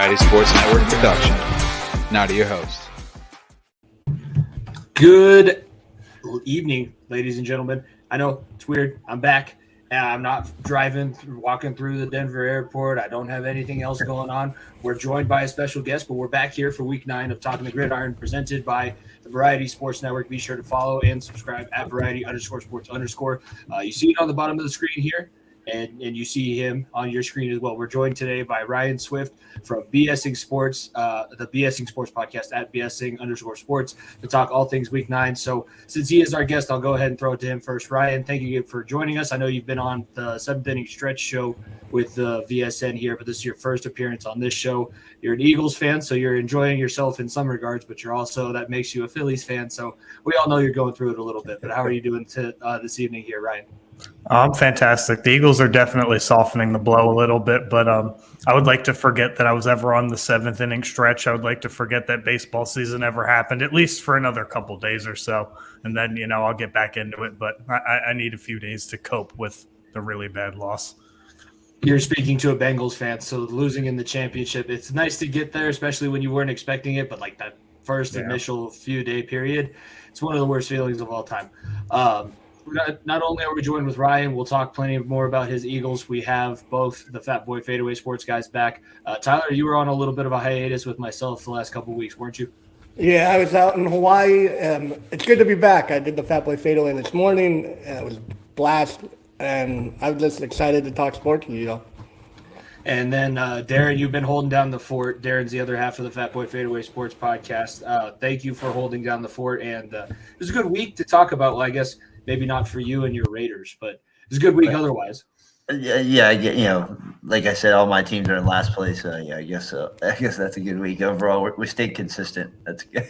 Variety Sports Network production. Now to your host. Good evening, ladies and gentlemen. I know it's weird. I'm back. I'm not walking through the Denver airport. I don't have anything else going on. We're joined by a special guest, but we're back here for week 9 of Talkin the Gridiron, presented by the Variety Sports Network. Be sure to follow and subscribe at Variety_Sports_. You see it on the bottom of the screen here, and you see him on your screen as well. We're joined today by Ryan Swift from BSing Sports, the BSing Sports podcast at BSing_Sports, to talk all things week 9. So since he is our guest, I'll go ahead and throw it to him first. Ryan, thank you for joining us. I know you've been on the 7th inning stretch show with VSN here, but this is your first appearance on this show. You're an Eagles fan, so you're enjoying yourself in some regards, but that makes you a Phillies fan. So we all know you're going through it a little bit, but how are you doing this evening here, Ryan? I'm fantastic. The Eagles are definitely softening the blow a little bit, but I would like to forget that I was ever on the 7th inning stretch. I would like to forget that baseball season ever happened, at least for another couple days or so. And then, I'll get back into it. But I need a few days to cope with the really bad loss. You're speaking to a Bengals fan, so losing in the championship, it's nice to get there, especially when you weren't expecting it. But like that first initial few-day period, it's one of the worst feelings of all time. Not only are we joined with Ryan, we'll talk plenty more about his Eagles. We have both the Fat Boy Fadeaway Sports guys back. Tyler, you were on a little bit of a hiatus with myself the last couple of weeks, weren't you? Yeah, I was out in Hawaii. It's good to be back. I did the Fat Boy Fadeaway this morning. It was a blast, and I'm just excited to talk sports with you. And then, Darren, you've been holding down the fort. Darren's the other half of the Fat Boy Fadeaway Sports podcast. Thank you for holding down the fort. And it was a good week to talk about. Well, I guess maybe not for you and your Raiders, but it was a good week otherwise. Yeah, like I said, all my teams are in last place. I guess that's a good week overall. We stayed consistent. That's good.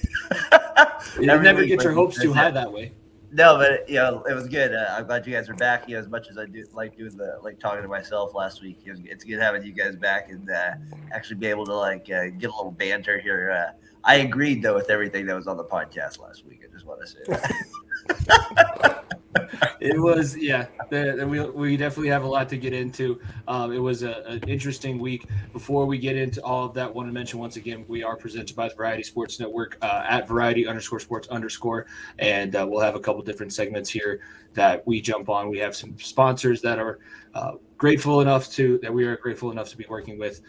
You never get your hopes too high that way. No, but it was good. I'm glad you guys are back. As much as I do like doing talking to myself last week, it's good having you guys back and actually be able to get a little banter here. I agreed though with everything that was on the podcast last week. I just want to say that. It was, we definitely have a lot to get into. It was an interesting week. Before we get into all of that, I want to mention once again, we are presented by the Variety Sports Network at Variety_Sports_, and we'll have a couple different segments here that we jump on. We have some sponsors that are grateful enough to be working with.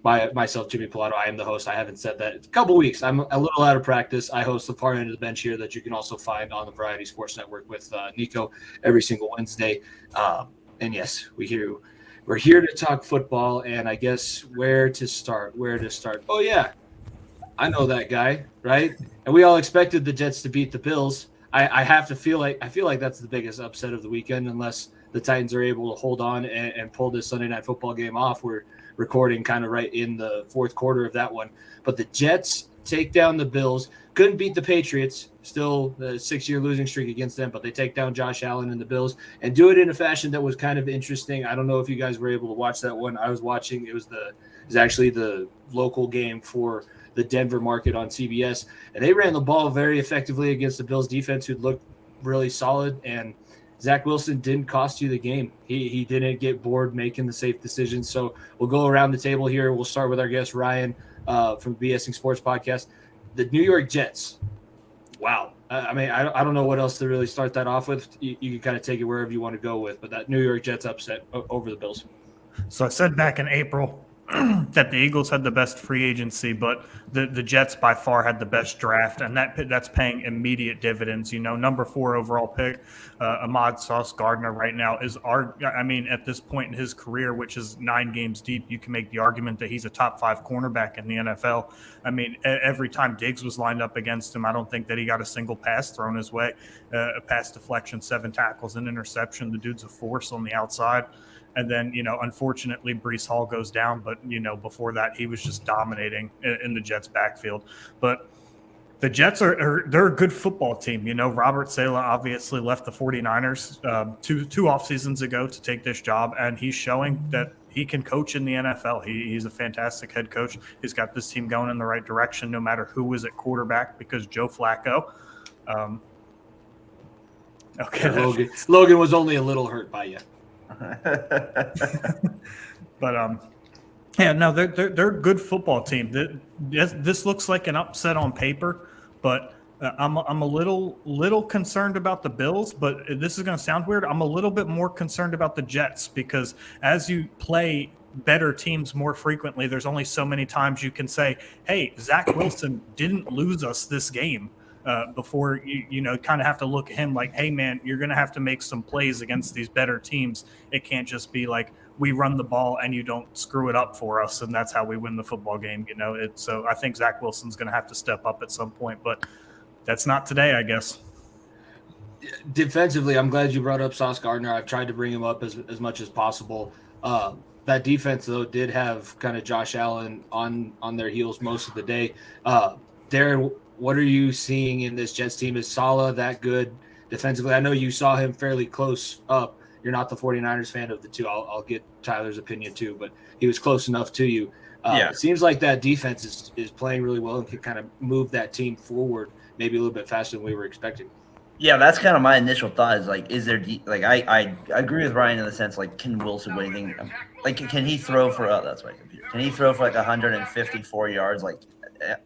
Myself, Jimmy Pilato. I am the host. I haven't said that in a couple weeks. I'm a little out of practice. I host the far end of the bench here that you can also find on the Variety Sports Network with Nico every single Wednesday. And yes, we're here to talk football. And I guess where to start? Oh yeah, I know that guy, right? And we all expected the Jets to beat the Bills. I feel like that's the biggest upset of the weekend, unless the Titans are able to hold on and pull this Sunday Night Football game off. We're recording kind of right in the fourth quarter of that one. But the Jets take down the Bills. Couldn't beat the Patriots, still the 6-year losing streak against them, but they take down Josh Allen and the Bills and do it in a fashion that was kind of interesting. I don't know if you guys were able to watch that one. I was watching. It was actually the local game for the Denver market on CBS, and they ran the ball very effectively against the Bills defense, who looked really solid. And Zach Wilson didn't cost you the game. He didn't get bored making the safe decisions. So we'll go around the table here. We'll start with our guest, Ryan, from BSing Sports Podcast. The New York Jets. Wow. I don't know what else to really start that off with. You can kind of take it wherever you want to go with, but that New York Jets upset over the Bills. So I said back in April that the Eagles had the best free agency, but the Jets by far had the best draft, and that's paying immediate dividends. Number 4 overall pick, Ahmad Sauce Gardner right now is at this point in his career, which is 9 games deep, you can make the argument that he's a top 5 cornerback in the NFL. Every time Diggs was lined up against him, I don't think that he got a single pass thrown his way. A pass deflection, 7 tackles, an interception. The dude's a force on the outside. And then, unfortunately, Breece Hall goes down. But, before that, he was just dominating in the Jets' backfield. But the Jets they're a good football team. Robert Saleh obviously left the 49ers two off seasons ago to take this job. And he's showing that he can coach in the NFL. He's a fantastic head coach. He's got this team going in the right direction, no matter who is at quarterback, because Joe Flacco. Logan was only a little hurt by you. But Yeah, no, they're a good football team. This looks like an upset on paper, but I'm a little concerned about the Bills. But this is going to sound weird. I'm a little bit more concerned about the Jets because as you play better teams more frequently, there's only so many times you can say, "Hey, Zach Wilson didn't lose us this game." Before you kind of have to look at him like, hey man, you're going to have to make some plays against these better teams. It can't just be like we run the ball and you don't screw it up for us, and that's how we win the football game. So I think Zach Wilson's going to have to step up at some point, but that's not today, I guess. Defensively, I'm glad you brought up Sauce Gardner. I've tried to bring him up as much as possible. That defense, though, did have kind of Josh Allen on their heels most of the day. Darren, what are you seeing in this Jets team? Is Saleh that good defensively? I know you saw him fairly close up. You're not the 49ers fan of the two. I'll get Tyler's opinion too, but he was close enough to you. It seems like that defense is playing really well and can kind of move that team forward maybe a little bit faster than we were expecting. Yeah, that's kind of my initial thought is like, is there I agree with Ryan in the sense like, can Wilson do anything? Like, can he throw for that's my computer? Can he throw for like 154 yards? Like,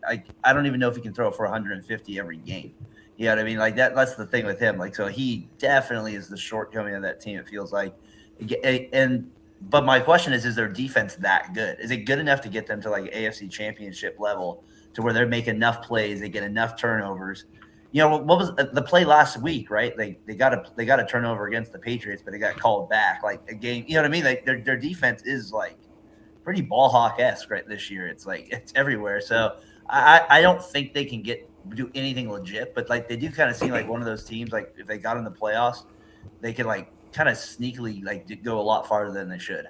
I don't even know if he can throw for 150 every game. You know what I mean? Like that's the thing with him. Like, so he definitely is the shortcoming of that team. It feels like, but my question is their defense that good? Is it good enough to get them to like AFC Championship level to where they're making enough plays, they get enough turnovers? You know, what was the play last week, right? They got a turnover against the Patriots, but they got called back like a game. You know what I mean? Like their defense is like pretty ball hawk-esque right this year. It's like it's everywhere. So I don't think they can do anything legit, but like they do kind of seem like one of those teams. Like if they got in the playoffs, they could like kind of sneakily like go a lot farther than they should.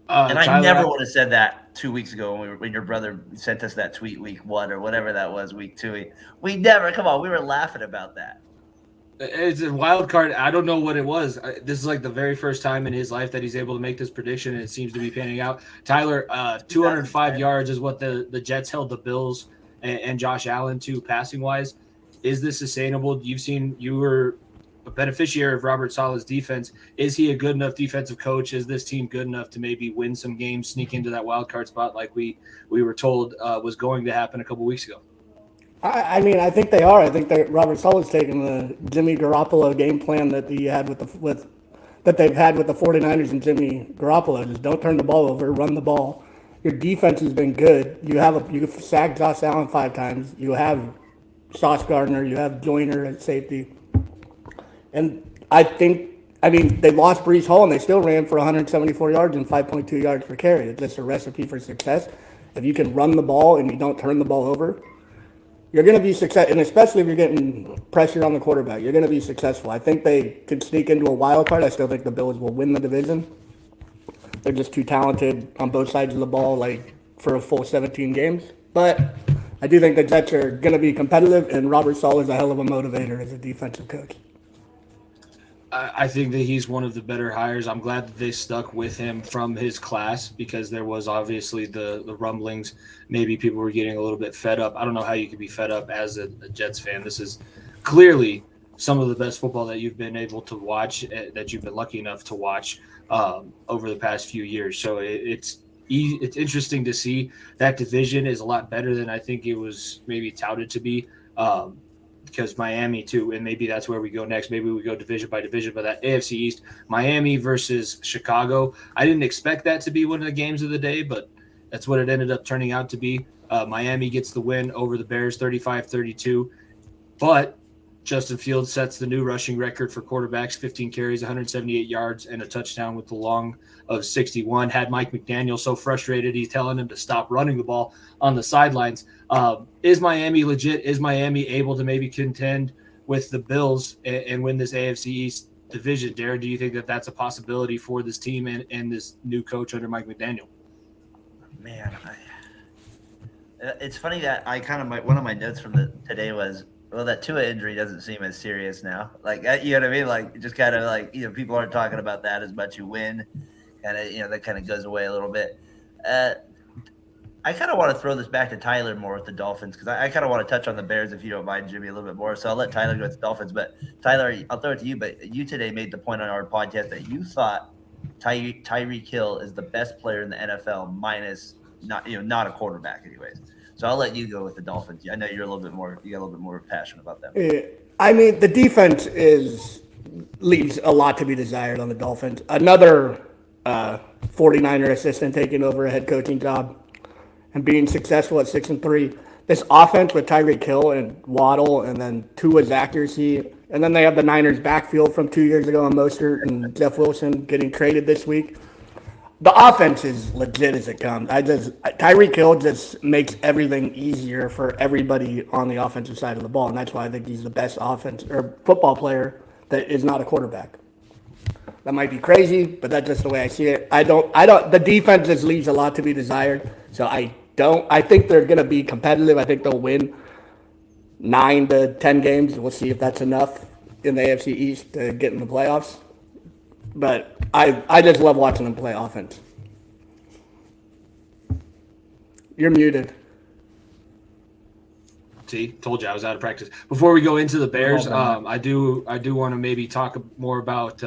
And I never would have said that 2 weeks ago when your brother sent us that tweet week 1 or whatever that was, week 2. We never, come on, we were laughing about that. It's a wild card. I don't know what it was. This is like the very first time in his life that he's able to make this prediction, and it seems to be panning out. Tyler, 205 yards is what the Jets held the Bills and Josh Allen to passing wise. Is this sustainable? You were a beneficiary of Robert Saleh's defense. Is he a good enough defensive coach? Is this team good enough to maybe win some games, sneak into that wild card spot like we were told was going to happen a couple weeks ago? I mean, I think they are. I think that Robert Saleh's taking the Jimmy Garoppolo game plan that he had that they've had with the 49ers and Jimmy Garoppolo. Just don't turn the ball over, run the ball. Your defense has been good. You've sacked Josh Allen 5 times. You have Sauce Gardner. You have Joyner at safety. And they lost Breece Hall and they still ran for 174 yards and 5.2 yards per carry. It's just a recipe for success. If you can run the ball and you don't turn the ball over, you're going to be successful. And especially if you're getting pressure on the quarterback, you're going to be successful. I think they could sneak into a wild card. I still think the Bills will win the division. They're just too talented on both sides of the ball, like for a full 17 games. But I do think the Jets are going to be competitive, and Robert Saleh is a hell of a motivator as a defensive coach. I think that he's one of the better hires. I'm glad that they stuck with him from his class because there was obviously the rumblings. Maybe people were getting a little bit fed up. I don't know how you could be fed up as a Jets fan. This is clearly some of the best football that you've been able to watch, that you've been lucky enough to watch over the past few years. So it's interesting to see that division is a lot better than I think it was maybe touted to be. Because Miami too, and maybe that's where we go next. Maybe we go division by division, but that AFC East, Miami versus Chicago. I didn't expect that to be one of the games of the day, but that's what it ended up turning out to be. Miami gets the win over the Bears 35-32, but Justin Fields sets the new rushing record for quarterbacks, 15 carries, 178 yards, and a touchdown with the long of 61. Had Mike McDaniel so frustrated, he's telling him to stop running the ball on the sidelines. Is Miami legit? Is Miami able to maybe contend with the Bills and win this AFC East division? Darren, do you think that that's a possibility for this team and this new coach under Mike McDaniel? Man, it's funny that one of my notes from today was, well, that Tua injury doesn't seem as serious now. Like, you know what I mean? Like, just kind of like, people aren't talking about that as much. You win, kind of, that kind of goes away a little bit. I kind of want to throw this back to Tyler more with the Dolphins because I kind of want to touch on the Bears, if you don't mind, Jimmy, a little bit more. So I'll let Tyler go with the Dolphins. But Tyler, I'll throw it to you. But you today made the point on our podcast that you thought Tyreek Hill is the best player in the NFL minus not a quarterback anyways. So I'll let you go with the Dolphins. I know you got a little bit more passion about them. I mean, the defense leaves a lot to be desired on the Dolphins. Another 49er assistant taking over a head coaching job and being successful at 6-3. This offense with Tyreek Hill and Waddle, and then Tua's accuracy, and then they have the Niners backfield from 2 years ago on Mostert and Jeff Wilson getting traded this week. The offense is legit as it comes. Tyreek Hill just makes everything easier for everybody on the offensive side of the ball, and that's why I think he's the best football player that is not a quarterback. That might be crazy, but that's just the way I see it. The defense just leaves a lot to be desired. So I think they're going to be competitive. I think they'll win 9 to 10 games. We'll see if that's enough in the AFC East to get in the playoffs. But I just love watching them play offense. You're muted. See, told you I was out of practice. Before we go into the Bears, I do want to maybe talk more about,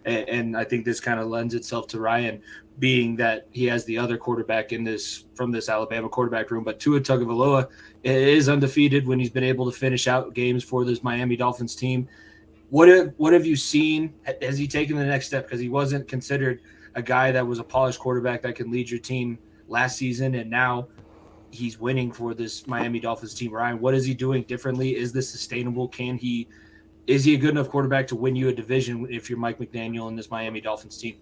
and I think this kind of lends itself to Ryan, being that he has the other quarterback from this Alabama quarterback room. But Tua Tagovailoa is undefeated when he's been able to finish out games for this Miami Dolphins team. What have you seen? Has he taken the next step? Because he wasn't considered a guy that was a polished quarterback that can lead your team last season, and now he's winning for this Miami Dolphins team. Ryan, what is he doing differently? Is this sustainable? Is he a good enough quarterback to win you a division if you're Mike McDaniel and this Miami Dolphins team?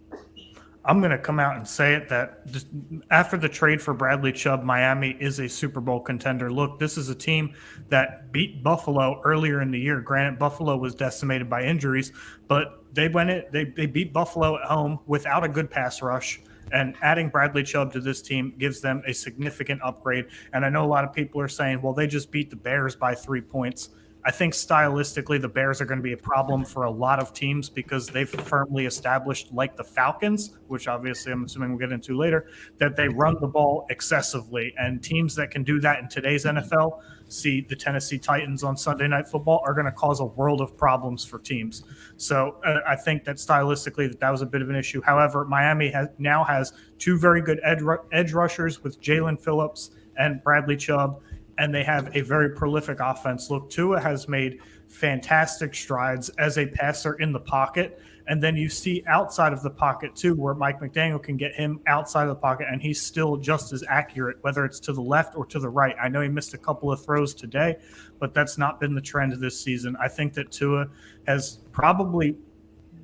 I'm going to come out and say it that just after the trade for Bradley Chubb, Miami is a Super Bowl contender. Look, this is a team that beat Buffalo earlier in the year. Granted, Buffalo was decimated by injuries, but they beat Buffalo at home without a good pass rush. And adding Bradley Chubb to this team gives them a significant upgrade. And I know a lot of people are saying, well, they just beat the Bears by 3 points. I think stylistically the Bears are going to be a problem for a lot of teams because they've firmly established, like the Falcons, which obviously I'm assuming we'll get into later, that they run the ball excessively. And teams that can do that in today's NFL, see the Tennessee Titans on Sunday Night Football, are going to cause a world of problems for teams. So I think that stylistically that was a bit of an issue. However, Miami now has 2 very good edge rushers with Jalen Phillips and Bradley Chubb, and they have a very prolific offense. Look, Tua has made fantastic strides as a passer in the pocket, and then you see outside of the pocket too, where Mike McDaniel can get him outside of the pocket, and he's still just as accurate, whether it's to the left or to the right. I know he missed a couple of throws today, but that's not been the trend this season. I think that Tua has probably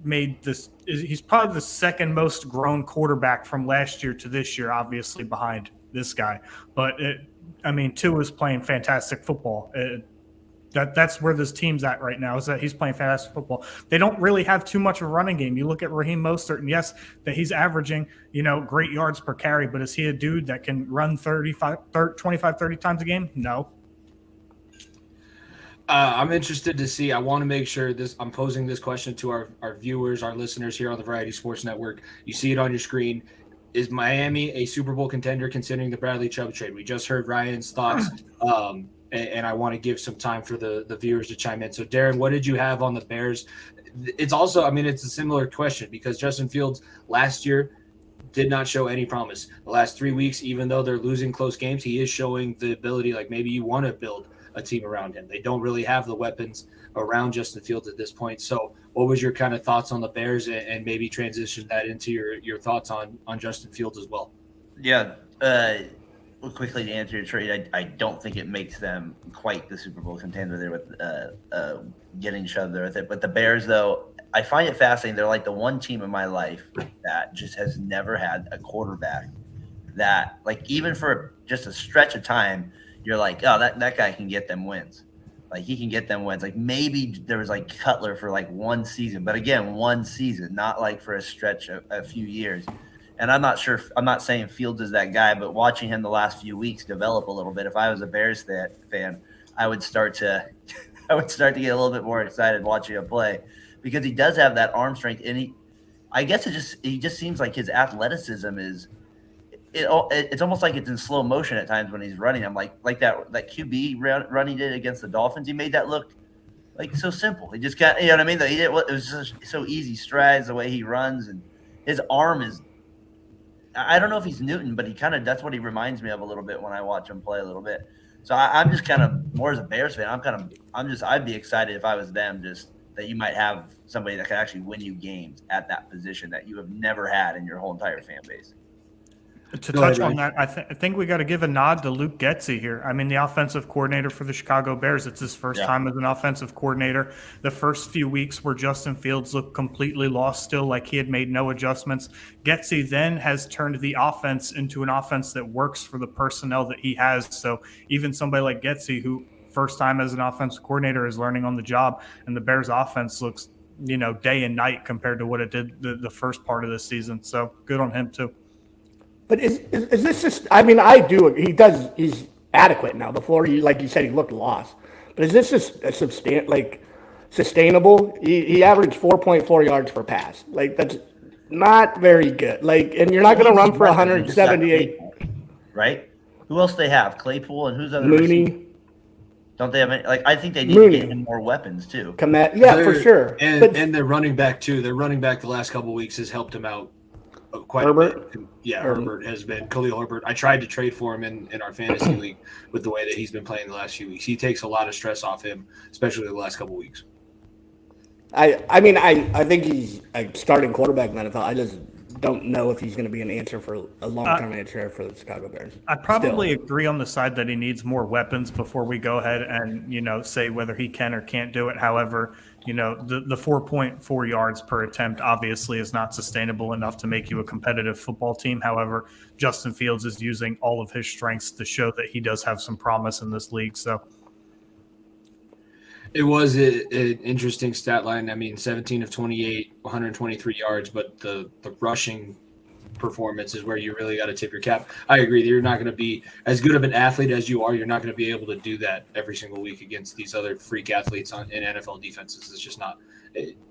he's probably the second most grown quarterback from last year to this year, obviously behind this guy. But Tua's playing fantastic football. That's where this team's at right now, is that he's playing fantastic football. They don't really have too much of a running game. You look at Raheem Mostert, and yes, that he's averaging, great yards per carry, but is he a dude that can run 25, 30 times a game? No. I'm interested to see. I want to make sure I'm posing this question to our viewers, our listeners here on the Variety Sports Network. You see it on your screen. Is Miami a Super Bowl contender considering the Bradley Chubb trade? We just heard Ryan's thoughts, and I want to give some time for the viewers to chime in. So, Darren, what did you have on the Bears? It's also, it's a similar question because Justin Fields last year did not show any promise. The last 3 weeks, even though they're losing close games, he is showing the ability, like maybe you want to build a team around him. They don't really have the weapons around Justin Fields at this point. So what was your kind of thoughts on the Bears, and maybe transition that into your thoughts on Justin Fields as well? Yeah. Quickly to answer your trade, I don't think it makes them quite the Super Bowl contender there with getting shoved there with it. But the Bears, though, I find it fascinating. They're like the one team in my life that just has never had a quarterback that, like, even for just a stretch of time, you're like, oh, that guy can get them wins. Like, he can get them wins. Like, maybe there was, like, Cutler for, like, one season. But, again, one season, not, like, for a stretch of a few years. And I'm not sure – I'm not saying Fields is that guy, but watching him the last few weeks develop a little bit, if I was a Bears fan, I would start to get a little bit more excited watching him play because he does have that arm strength. And he just seems like his athleticism is – it's almost like it's in slow motion at times when he's running. I'm like that QB run he did against the Dolphins. He made that look like so simple. He just got, you know what I mean? It was just so easy strides, the way he runs, and his arm is. I don't know if he's Newton, but that's what he reminds me of a little bit when I watch him play a little bit. So I'm just kind of more as a Bears fan. I'd be excited if I was them, just that you might have somebody that can actually win you games at that position that you have never had in your whole entire fan base. To touch on that, I think we got to give a nod to Luke Getsy here. I mean, the offensive coordinator for the Chicago Bears. It's his first time as an offensive coordinator. The first few weeks where Justin Fields looked completely lost still, like he had made no adjustments. Getsy then has turned the offense into an offense that works for the personnel that he has. So even somebody like Getsy, who first time as an offensive coordinator is learning on the job, and the Bears offense looks, day and night compared to what it did the first part of the season. So good on him too. But is this just? I mean, I do. He's adequate now. Before like you said, he looked lost. But is this just sustainable? He averaged 4.4 yards per pass. Like that's not very good. Like, and you're not going to run for 178. Right? Who else they have? Claypool and who's other? Mooney. Receivers? Don't they have any? Like, I think they need to get him more weapons too. For sure. And their running back too. Their running back the last couple of weeks has helped him out quite Herbert? a bit. Yeah, Herbert has been Khalil Herbert. I tried to trade for him in our fantasy league with the way that he's been playing the last few weeks. He takes a lot of stress off him, especially the last couple of weeks. I mean, I think he's a starting quarterback in the NFL. I just don't know if he's going to be an answer for a long-term answer for the Chicago Bears. I probably agree on the side that he needs more weapons before we go ahead and, say whether he can or can't do it. However, the 4.4 yards per attempt obviously is not sustainable enough to make you a competitive football team. However, Justin Fields is using all of his strengths to show that he does have some promise in this league. So it was an interesting stat line. I mean, 17 of 28, 123 yards, but the rushing performance is where you really got to tip your cap. I agree that you're not going to be as good of an athlete as you are. You're not going to be able to do that every single week against these other freak athletes in NFL defenses. It's just not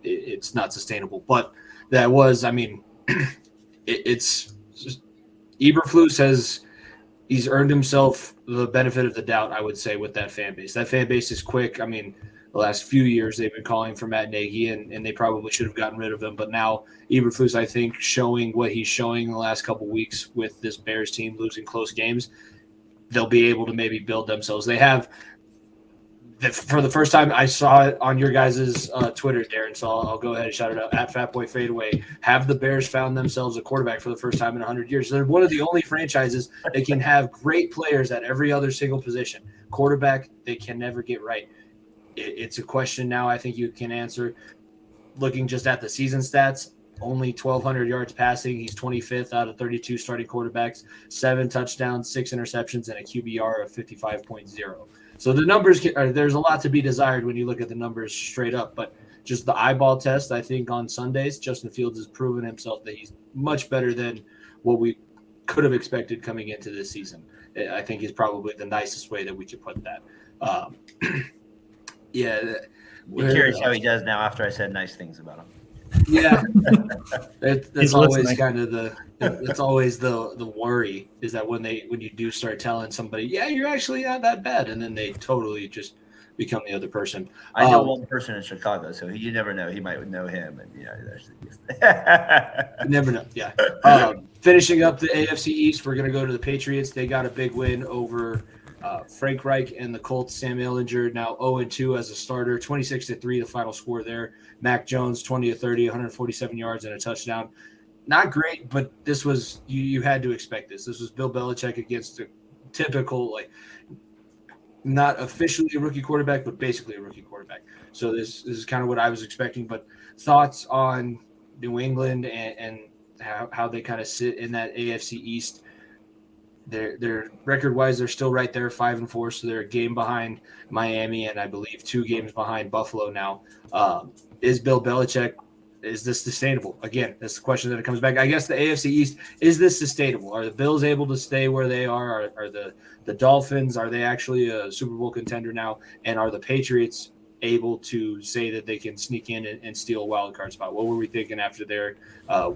it's not sustainable. But that was, I mean, it's just Eberflus he's earned himself the benefit of the doubt, I would say, with that fan base. That fan base is quick. I mean, the last few years they've been calling for Matt Nagy, and they probably should have gotten rid of him. But now Eberflus, I think, showing what he's showing in the last couple of weeks with this Bears team losing close games, they'll be able to maybe build themselves. They have, for the first time, I saw it on your guys' Twitter, Darren, so I'll go ahead and shout it out, at Fatboy Fadeaway. Have the Bears found themselves a quarterback for the first time in 100 years? They're one of the only franchises that can have great players at every other single position. Quarterback, they can never get right. It's a question now I think you can answer. Looking just at the season stats, only 1,200 yards passing. He's 25th out of 32 starting quarterbacks, 7 touchdowns, 6 interceptions, and a QBR of 55.0. So the numbers, there's a lot to be desired when you look at the numbers straight up. But just the eyeball test, I think on Sundays, Justin Fields has proven himself that he's much better than what we could have expected coming into this season. I think is probably the nicest way that we could put that. Yeah. We're curious how he does now after I said nice things about him. Yeah. That's always kind of it's always the worry is that when you do start telling somebody, yeah, you're actually not that bad, and then they totally just become the other person. I know one person in Chicago, so you never know. He might know him, and you never know. Yeah. Finishing up the AFC East, we're going to go to the Patriots. They got a big win over Frank Reich and the Colts. Sam Ehlinger now 0-2 as a starter, 26-3 the final score there. Mac Jones 20-30, 147 yards and a touchdown. Not great, but this was you had to expect this. This was Bill Belichick against a typical, not officially a rookie quarterback, but basically a rookie quarterback. So this is kind of what I was expecting. But thoughts on New England and how they kind of sit in that AFC East? Their record-wise, they're still right there, 5-4, so they're a game behind Miami, and I believe 2 games behind Buffalo now. Is Bill Belichick, is this sustainable? Again, that's the question that it comes back. I guess the AFC East, is this sustainable? Are the Bills able to stay where they are? Are the Dolphins, are they actually a Super Bowl contender now? And are the Patriots able to say that they can sneak in and steal a wild card spot? What were we thinking after their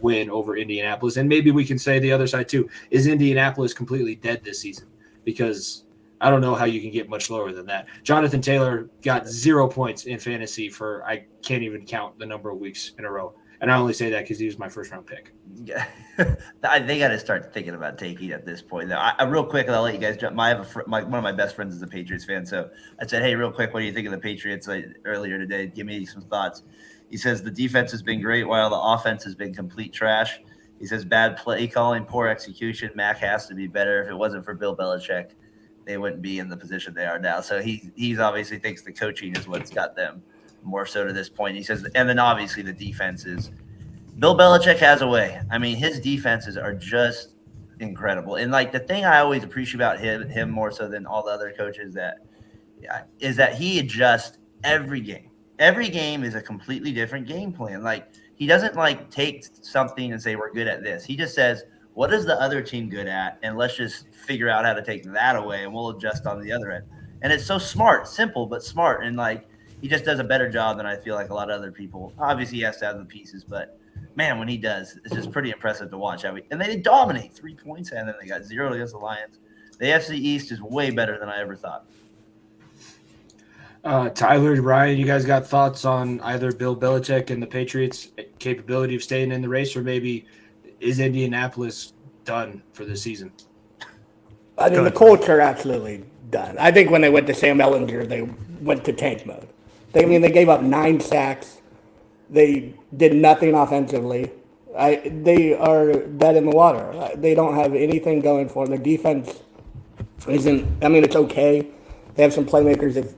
win over Indianapolis? And maybe we can say the other side too. Is Indianapolis completely dead this season? Because I don't know how you can get much lower than that. Jonathan Taylor got 0 points in fantasy for I can't even count the number of weeks in a row. And I only say that because he was my first-round pick. Yeah, they got to start thinking about taking at this point. Now, real quick, and I'll let you guys jump. I have one of my best friends is a Patriots fan, so I said, "Hey, real quick, what do you think of the Patriots earlier today? Give me some thoughts." He says the defense has been great, while the offense has been complete trash. He says bad play calling, poor execution. Mac has to be better. If it wasn't for Bill Belichick, they wouldn't be in the position they are now. So he's obviously thinks the coaching is what's got them more so to this point. He says, and then obviously the defense is. Bill Belichick has a way. I mean, his defenses are just incredible. And like the thing I always appreciate about him more so than all the other coaches is that he adjusts every game. Every game is a completely different game plan. Like he doesn't like take something and say we're good at this. He just says, what is the other team good at? And let's just figure out how to take that away and we'll adjust on the other end. And it's so smart, simple, but smart. And like he just does a better job than I feel like a lot of other people. Obviously he has to have the pieces, but man, when he does, it's just pretty impressive to watch. And they dominate 3 points, and then they got 0 against the Lions. The AFC East is way better than I ever thought. Tyler, Ryan, you guys got thoughts on either Bill Belichick and the Patriots' capability of staying in the race, or maybe is Indianapolis done for the season? I mean, the Colts are absolutely done. I think when they went to Sam Ellinger, they went to tank mode. They gave up 9 sacks. They did nothing offensively. They are dead in the water. They don't have anything going for them. Their defense isn't – I mean, it's okay. They have some playmakers.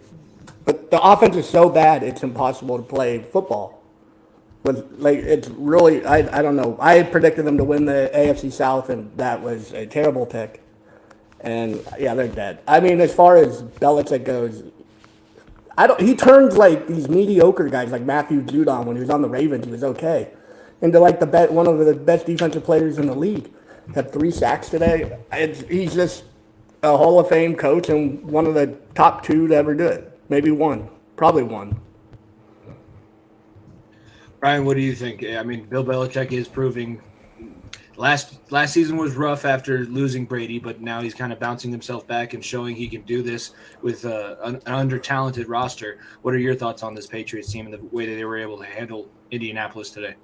But the offense is so bad, it's impossible to play football. But, like, it's really – I don't know. I predicted them to win the AFC South, and that was a terrible pick. And, yeah, they're dead. I mean, as far as Belichick goes – he turned like these mediocre guys like Matthew Judon when he was on the Ravens, he was okay, into like one of the best defensive players in the league. Had 3 sacks today. He's just a Hall of Fame coach and one of the top 2 to ever do it. Maybe one, probably one. Ryan, what do you think? I mean, Bill Belichick is proving. Last season was rough after losing Brady, but now he's kind of bouncing himself back and showing he can do this with an under-talented roster. What are your thoughts on this Patriots team and the way that they were able to handle Indianapolis today?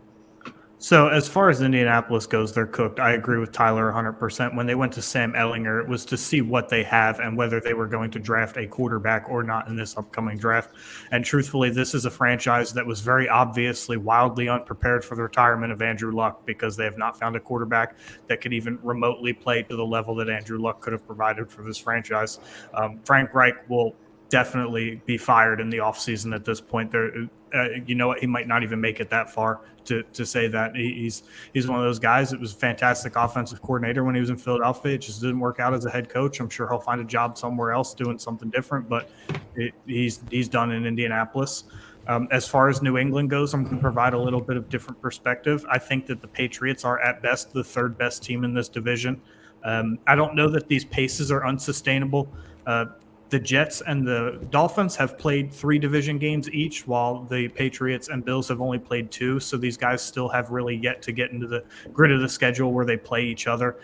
So as far as Indianapolis goes, they're cooked. I agree with Tyler 100%. When they went to Sam Ellinger, it was to see what they have and whether they were going to draft a quarterback or not in this upcoming draft. And truthfully, this is a franchise that was very obviously wildly unprepared for the retirement of Andrew Luck because they have not found a quarterback that could even remotely play to the level that Andrew Luck could have provided for this franchise. Frank Reich will definitely be fired in the offseason at this point. You know what? He might not even make it that far to say that. He's one of those guys that was a fantastic offensive coordinator when he was in Philadelphia. It just didn't work out as a head coach. I'm sure he'll find a job somewhere else doing something different, but he's done in Indianapolis. As far as New England goes, I'm going to provide a little bit of different perspective. I think that the Patriots are at best the 3rd best team in this division. I don't know that these paces are unsustainable. The Jets and the Dolphins have played 3 division games each, while the Patriots and Bills have only played 2. So these guys still have really yet to get into the grid of the schedule where they play each other.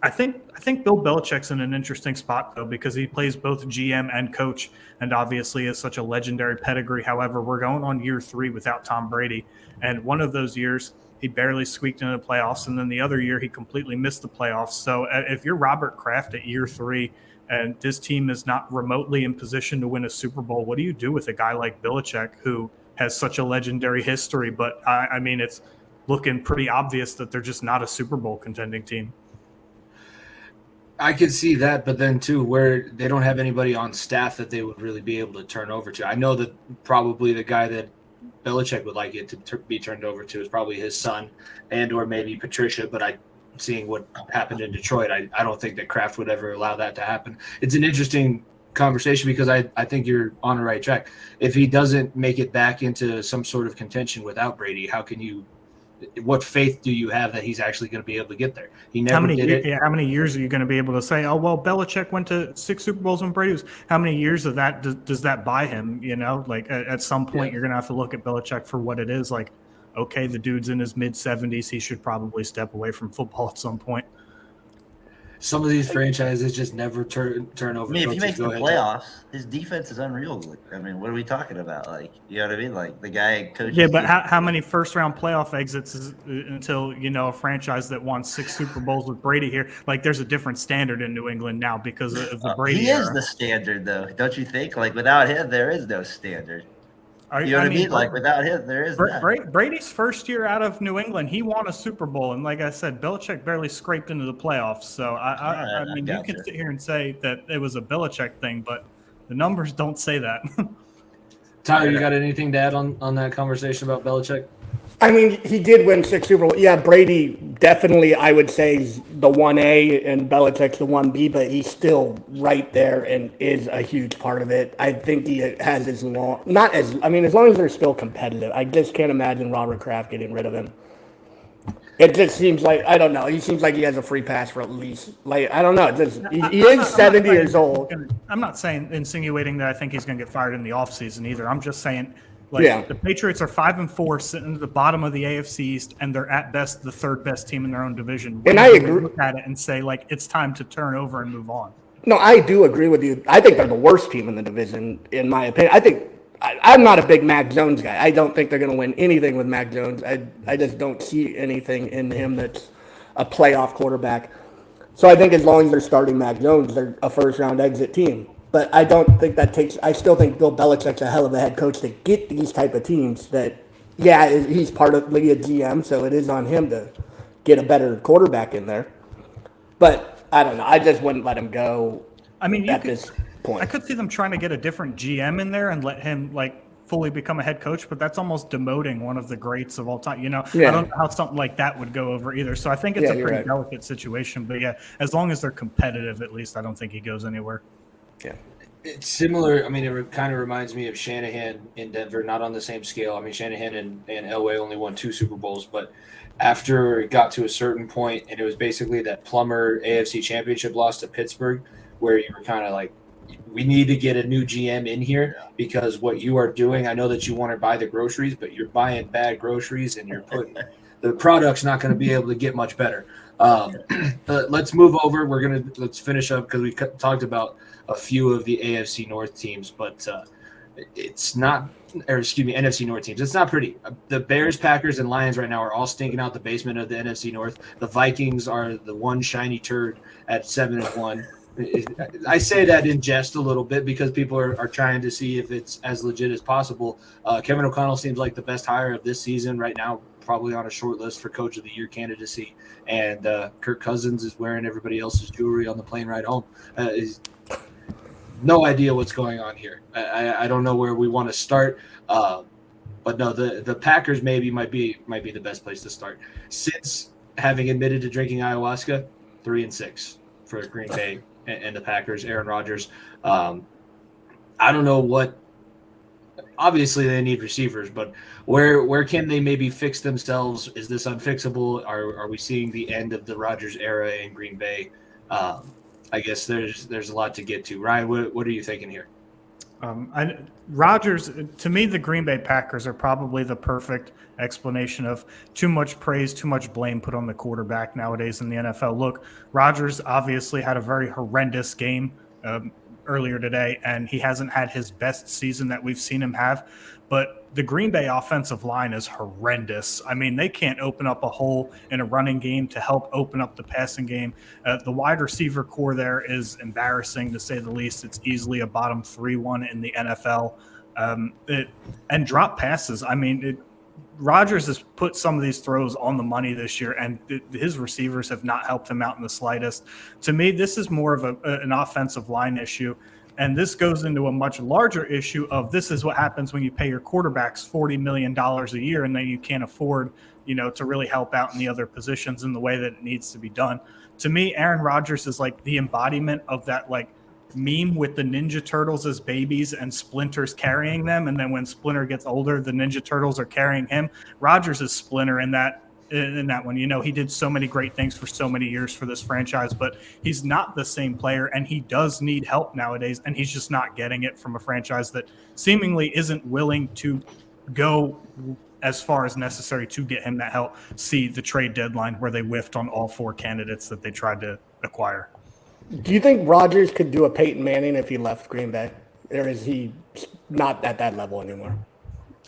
I think Bill Belichick's in an interesting spot, though, because he plays both GM and coach and obviously is such a legendary pedigree. However, we're going on year 3 without Tom Brady. And one of those years, he barely squeaked into the playoffs. And then the other year, he completely missed the playoffs. So if you're Robert Kraft at year 3, and this team is not remotely in position to win a Super Bowl, what do you do with a guy like Belichick who has such a legendary history? But, I mean, it's looking pretty obvious that they're just not a Super Bowl contending team. I could see that, but then, too, where they don't have anybody on staff that they would really be able to turn over to. I know that probably the guy that Belichick would like it to be turned over to is probably his son and or maybe Patricia, but seeing what happened in Detroit, I don't think that Kraft would ever allow that to happen. It's an interesting conversation because I think you're on the right track. If he doesn't make it back into some sort of contention without Brady, what faith do you have that he's actually going to be able to get there? He never did it. Yeah, how many years are you going to be able to say, oh, well, Belichick went to 6 Super Bowls when Brady was? How many years of that does that buy him? You know, like at some point you're going to have to look at Belichick for what it is. Like, okay, the dude's in his mid-70s. He should probably step away from football at some point. some of these franchises just never turn over. I mean, if he coaches. makes the Go ahead, playoffs, his defense is unreal. I mean, what are we talking about? Like, you know what I mean? Like the guy coaches. Yeah, but how many first-round playoff exits is until a franchise that won 6 Super Bowls with Brady here? Like, there's a different standard in New England now because of the Brady He is era. the standard, though, don't you think? Like, without him, there is no standard. You know what I mean? Like, without him, there is none. Brady's first year out of New England, he won a Super Bowl, and like I said, Belichick barely scraped into the playoffs. So I mean, you can sit here and say that it was a Belichick thing, but the numbers don't say that. Tyler, you got anything to add on that conversation about Belichick? I mean, he did win 6 Super Bowls. Yeah, Brady definitely, I would say, is the 1A and Belichick's the 1B, but he's still right there and is a huge part of it. I think he has as long as long as they're still competitive. I just can't imagine Robert Kraft getting rid of him. It just seems like, I don't know, he seems like he has a free pass for at least, like, I don't know. He is 70 years old. I'm not insinuating that I think he's going to get fired in the offseason either. I'm just saying, the Patriots are 5-4, sitting at the bottom of the AFC East, and they're at best the third best team in their own division. And I agree. Look at it and say, like, it's time to turn over and move on. No, I do agree with you. I think they're the worst team in the division, in my opinion. I'm not a big Mac Jones guy. I don't think they're going to win anything with Mac Jones. I just don't see anything in him that's a playoff quarterback. So I think as long as they're starting Mac Jones, they're a first-round exit team. But I don't think that takes – I still think Bill Belichick's a hell of a head coach to get these type of teams that, yeah, he's part of the GM, so it is on him to get a better quarterback in there. But I don't know. I just wouldn't let him go this point. I could see them trying to get a different GM in there and let him, fully become a head coach, but that's almost demoting one of the greats of all time. I don't know how something like that would go over either. So I think it's a pretty delicate situation. But, yeah, as long as they're competitive, at least, I don't think he goes anywhere. Yeah. It's similar. I mean, it kind of reminds me of Shanahan in Denver, not on the same scale. I mean, Shanahan and Elway only won 2 Super Bowls, but after it got to a certain point, and it was basically that Plummer AFC Championship loss to Pittsburgh, where you were kind of like, we need to get a new GM in here because what you are doing, I know that you want to buy the groceries, but you're buying bad groceries and you're putting the product's not going to be able to get much better. Let's move over. Let's finish up because we talked about a few of the AFC North teams, but it's not, or excuse me, NFC North teams. It's not pretty. The Bears, Packers, and Lions right now are all stinking out the basement of the NFC North. The Vikings are the one shiny turd at 7-1. I say that in jest a little bit because people are trying to see if it's as legit as possible. Kevin O'Connell seems like the best hire of this season right now, probably on a short list for Coach of the Year candidacy. And Kirk Cousins is wearing everybody else's jewelry on the plane ride home. No idea what's going on here. I don't know where we want to start. But no, the Packers might be the best place to start. Since having admitted to drinking ayahuasca, 3-6 for Green Bay and the Packers, Aaron Rodgers. I don't know what. Obviously, they need receivers, but where can they maybe fix themselves? Is this unfixable? Are we seeing the end of the Rodgers era in Green Bay? I guess there's a lot to get to. Ryan, what are you thinking here? Rodgers, to me, the Green Bay Packers are probably the perfect explanation of too much praise, too much blame put on the quarterback nowadays in the NFL. Look, Rodgers obviously had a very horrendous game earlier today, and he hasn't had his best season that we've seen him have. But the Green Bay offensive line is horrendous. I mean, they can't open up a hole in a running game to help open up the passing game. The wide receiver core there is embarrassing, to say the least. It's easily a bottom 3-1 in the NFL. And drop passes. I mean, Rodgers has put some of these throws on the money this year, and his receivers have not helped him out in the slightest. To me, this is more of an offensive line issue. And this goes into a much larger issue of this is what happens when you pay your quarterbacks $40 million a year and then you can't afford, to really help out in the other positions in the way that it needs to be done. To me, Aaron Rodgers is like the embodiment of that meme with the Ninja Turtles as babies and Splinter's carrying them. And then when Splinter gets older, the Ninja Turtles are carrying him. Rodgers is Splinter in that one. He did so many great things for so many years for this franchise, but he's not the same player, and he does need help nowadays, and he's just not getting it from a franchise that seemingly isn't willing to go as far as necessary to get him that help. See the trade deadline where they whiffed on all 4 candidates that they tried to acquire. Do you think Rodgers could do a Peyton Manning if he left Green Bay, or is he not at that level anymore?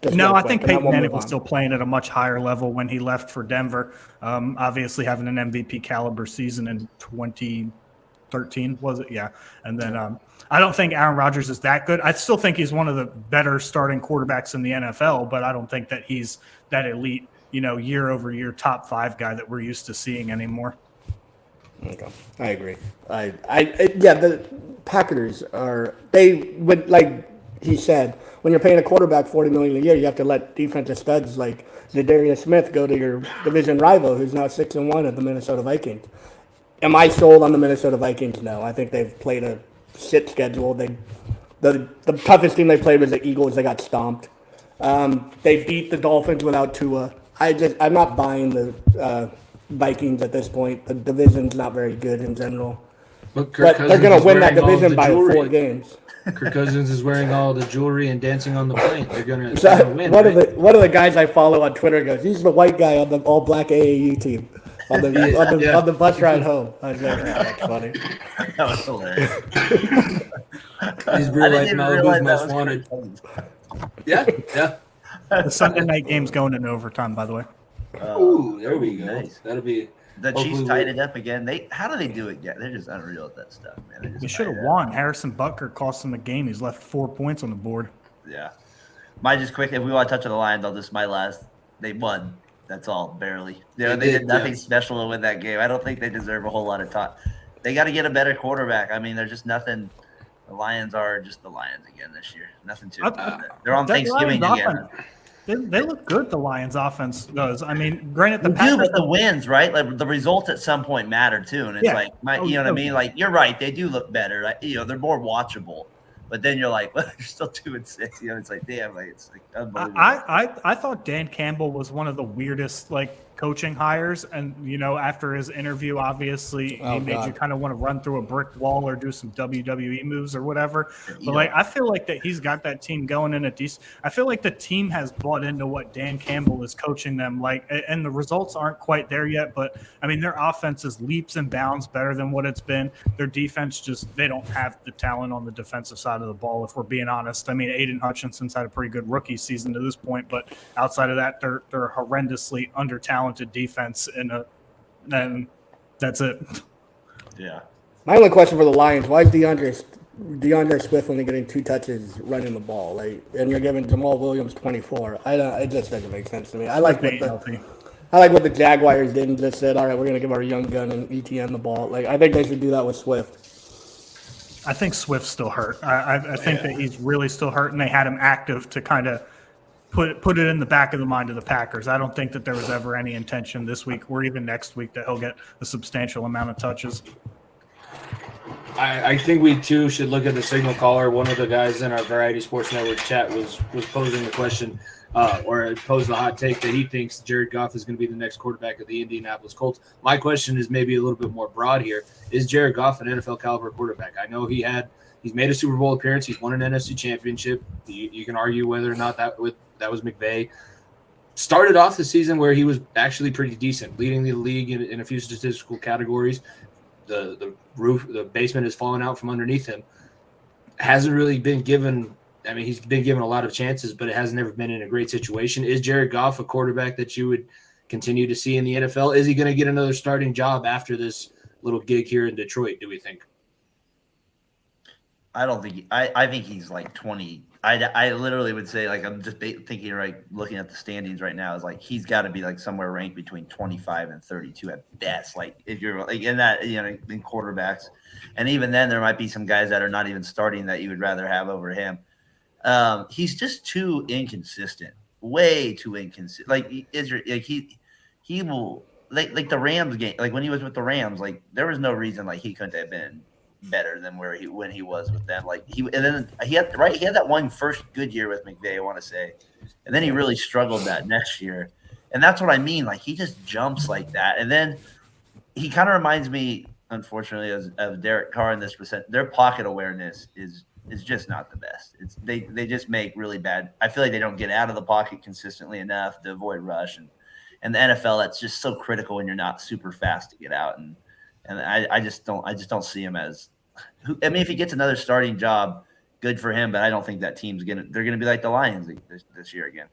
Just No, real I quick, think and then Peyton we'll Manning move was on. still playing at a much higher level when he left for Denver. Obviously, having an MVP caliber season in 2013, was it? Yeah. And then I don't think Aaron Rodgers is that good. I still think he's one of the better starting quarterbacks in the NFL, but I don't think that he's that elite, year over year top 5 guy that we're used to seeing anymore. Okay, I agree. Yeah, the Packers they would, like he said, when you're paying a quarterback $40 million a year, you have to let defensive studs like Zadarius Smith go to your division rival, who's now 6-1 at the Minnesota Vikings. Am I sold on the Minnesota Vikings? No, I think they've played a shit schedule. The toughest team they played was the Eagles. They got stomped. They beat the Dolphins without Tua. I'm not buying the Vikings at this point. The division's not very good in general. But But they're going to win that division by 4 games. Kirk Cousins is wearing all the jewelry and dancing on the plane. They're gonna win. One right? of the guys I follow on Twitter goes, he's the white guy on the all black AAU team on the bus ride home. I was like, that's funny. That was hilarious. He's I real didn't life even Malibu's realize that most was wanted. Cousins. Yeah. The Sunday night game's going in overtime, by the way. Ooh, there we go. Nice. That'll be. The hopefully Chiefs we'll- tied it up again. How do they do it? Yeah, they're just unreal at that stuff, man. They should have won. Harrison Butker cost them the game. He's left 4 points on the board. Yeah. Mine just quick. If we want to touch on the Lions, my last. They won. That's all, barely. They did nothing special to win that game. I don't think they deserve a whole lot of time. They got to get a better quarterback. I mean, they're just nothing. The Lions are just the Lions again this year. Nothing to it. They're on That Thanksgiving Lions again. offense, They look good, the Lions offense does. I mean, granted, the They do, Packers. but the wins, right? Like the results at some point matter too. And it's Yeah. you know what I mean? Like you're right, they do look better. Like, they're more watchable. But then you're like, well, you're still 2-6. It's like, damn, like it's like unbelievable. I thought Dan Campbell was one of the weirdest coaching hires, and after his interview, obviously he made you kind of want to run through a brick wall or do some WWE moves or whatever. But I feel like that he's got that team going in a decent. I feel like the team has bought into what Dan Campbell is coaching them and the results aren't quite there yet. But I mean, their offense is leaps and bounds better than what it's been. Their defense they don't have the talent on the defensive side of the ball, if we're being honest. I mean, Aiden Hutchinson's had a pretty good rookie season to this point, but outside of that, they're horrendously under-talented defense, and that's it. Yeah. My only question for the Lions: why is DeAndre Swift only getting 2 touches running the ball? And you're giving Jamal Williams 24. It just doesn't make sense to me. I like what the Jaguars did and just said, all right, we're gonna give our young gun and ETN the ball. I think they should do that with Swift. I think Swift's still hurt. I think that he's really still hurt, and they had him active to kind of put it in the back of the mind of the Packers. I don't think that there was ever any intention this week or even next week that he'll get a substantial amount of touches. I think we too should look at the signal caller. One of the guys in our Variety Sports Network chat was posing the question or posed the hot take that he thinks Jared Goff is going to be the next quarterback of the Indianapolis Colts. My question is maybe a little bit more broad here. Is Jared Goff an NFL caliber quarterback? I know he's made a Super Bowl appearance. He's won an NFC championship. You can argue whether or not that was McVay. Started off the season where he was actually pretty decent, leading the league in a few statistical categories. The basement has fallen out from underneath him. Hasn't really been given. I mean, he's been given a lot of chances, but it has never been in a great situation. Is Jared Goff a quarterback that you would continue to see in the NFL? Is he going to get another starting job after this little gig here in Detroit, do we think? I don't think I think he's like 20. I literally would say, I'm just thinking, looking at the standings right now, is he's got to be somewhere ranked between 25 and 32 at best. If you're in that, in quarterbacks, and even then there might be some guys that are not even starting that you would rather have over him. He's just too inconsistent, way too inconsistent. He will the Rams game, when he was with the Rams, there was no reason he couldn't have been better than when he was with them. He had that one first good year with McVay, I want to say, and then he really struggled that next year, and that's what I mean. He just jumps like that, and then he kind of reminds me, unfortunately, of Derek Carr in this percent. Their pocket awareness is just not the best. They just make really bad. I feel like they don't get out of the pocket consistently enough to avoid rush, and the NFL, that's just so critical when you're not super fast to get out. And and I just don't see him as. I mean, if he gets another starting job, good for him. But I don't think that team's they're gonna be like the Lions this year again.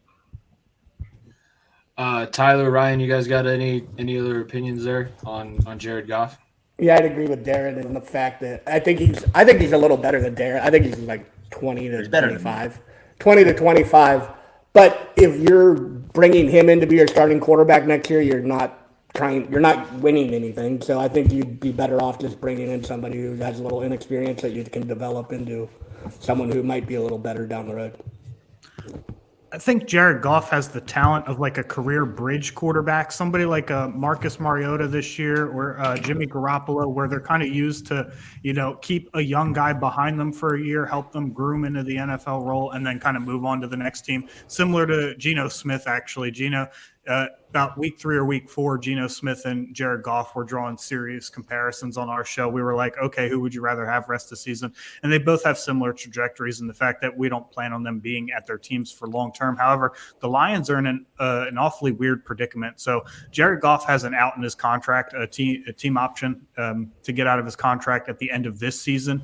Tyler, Ryan, you guys got any other opinions there on Jared Goff? Yeah, I'd agree with Darren in the fact that I think he's a little better than Darren. I think he's like 20 to 25. 20 to 25. But if you're bringing him in to be your starting quarterback next year, you're not winning anything. So I think you'd be better off just bringing in somebody who has a little inexperience that you can develop into someone who might be a little better down the road. I think Jared Goff has the talent of like a career bridge quarterback, somebody like a Marcus Mariota this year or Jimmy Garoppolo, where they're kind of used to, keep a young guy behind them for a year, help them groom into the NFL role, and then kind of move on to the next team. Similar to Geno Smith, actually. About week 3 or week 4, Geno Smith and Jared Goff were drawing serious comparisons on our show. We were like, okay, who would you rather have rest of the season? And they both have similar trajectories in the fact that we don't plan on them being at their teams for long term. However, the Lions are in an awfully weird predicament. So Jared Goff has an out in his contract, a team option to get out of his contract at the end of this season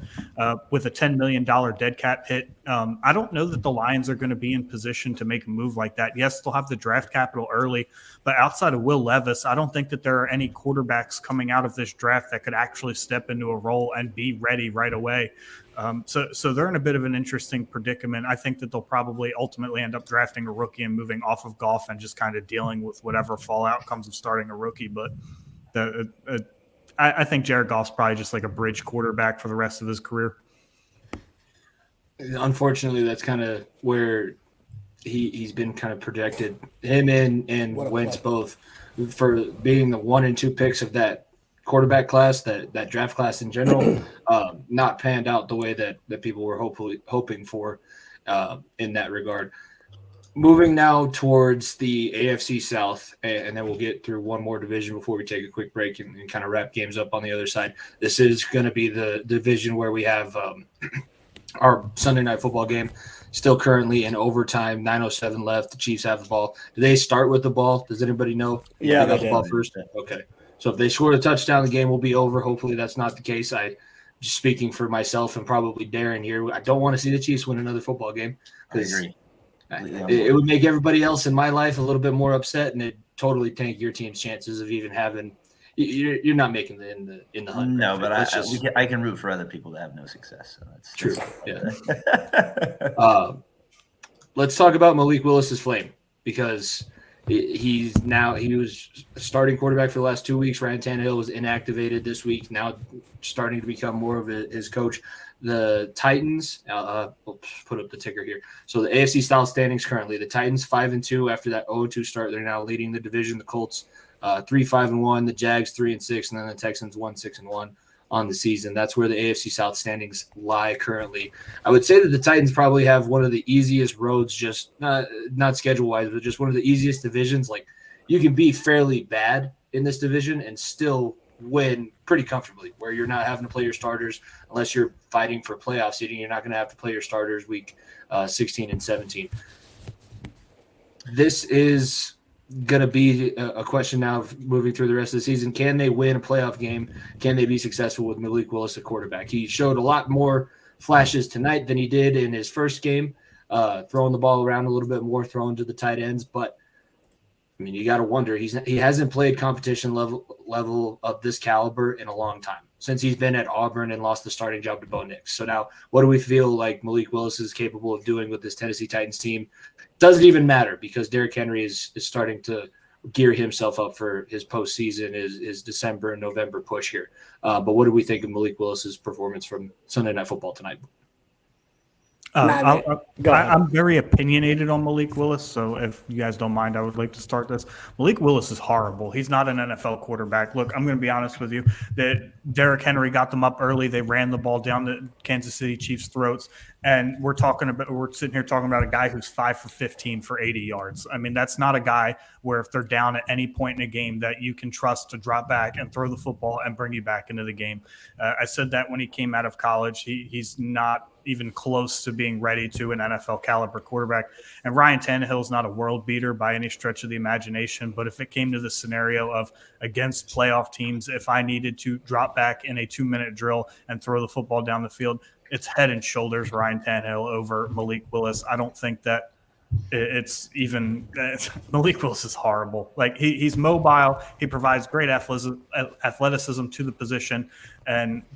with a $10 million dead cap hit. I don't know that the Lions are going to be in position to make a move like that. Yes, they'll have the draft capital early, but outside of Will Levis, I don't think that there are any quarterbacks coming out of this draft that could actually step into a role and be ready right away. So they're in a bit of an interesting predicament. I think that they'll probably ultimately end up drafting a rookie and moving off of Goff and just kind of dealing with whatever fallout comes of starting a rookie. But I think Jared Goff's probably just like a bridge quarterback for the rest of his career. Unfortunately, that's kind of where he's been kind of projected. Him and Wentz both for being the 1 and 2 picks of that quarterback class, that draft class in general, not panned out the way that people were hoping for in that regard. Moving now towards the AFC South, and then we'll get through one more division before we take a quick break and kind of wrap games up on the other side. This is going to be the division where we have our Sunday night football game still currently in overtime, 9:07 left. The Chiefs have the ball. Do they start with the ball? Does anybody know? Yeah, they got the ball first. Okay. So if they score a touchdown, the game will be over. Hopefully that's not the case. Just speaking for myself and probably Darren here, I don't want to see the Chiefs win another football game. I agree. It would make everybody else in my life a little bit more upset, and it totally tank your team's chances of even having. You're not making the in the hunt. No, but I can root for other people that have no success. So that's true. Yeah. Let's talk about Malik Willis's flame, because he was starting quarterback for the last 2 weeks. Ryan Tannehill was inactivated this week. Now starting to become more of his coach. The Titans, I'll put up the ticker here. So the AFC South standings currently, the Titans 5-2 after that 0-2 start. They're now leading the division. The Colts 3-5-1, the Jags 3-6, and then the Texans 1-6-1 on the season. That's where the AFC South standings lie currently. I would say that the Titans probably have one of the easiest roads, just not schedule wise, but just one of the easiest divisions. Like, you can be fairly bad in this division and still win pretty comfortably, where you're not having to play your starters unless you're fighting for playoff seeding. You're not going to have to play your starters week 16 and 17. This is going to be a question now of moving through the rest of the season. Can they win a playoff game? Can they be successful with Malik Willis at quarterback? He showed a lot more flashes tonight than he did in his first game, throwing the ball around a little bit more, throwing to the tight ends. But I mean, you got to wonder, he hasn't played competition level of this caliber in a long time, since he's been at Auburn and lost the starting job to Bo Nix. So now, what do we feel like Malik Willis is capable of doing with this Tennessee Titans team? Doesn't even matter, because Derrick Henry is starting to gear himself up for his postseason, his December and November push here. But what do we think of Malik Willis's performance from Sunday Night Football tonight? I'm very opinionated on Malik Willis, so if you guys don't mind, I would like to start this. Malik Willis is horrible. He's not an NFL quarterback. Look, I'm going to be honest with you, that Derrick Henry got them up early. They ran the ball down the Kansas City Chiefs' throats, and we're sitting here talking about a guy who's 5 for 15 for 80 yards. I mean, that's not a guy where if they're down at any point in a game that you can trust to drop back and throw the football and bring you back into the game. I said that when he came out of college. He's not even close to being ready to an NFL caliber quarterback. And Ryan Tannehill is not a world beater by any stretch of the imagination. But if it came to the scenario of against playoff teams, if I needed to drop back in a 2-minute drill and throw the football down the field, it's head and shoulders Ryan Tannehill over Malik Willis. I don't think that it's even Malik Willis is horrible. Like he's mobile. He provides great athleticism to the position,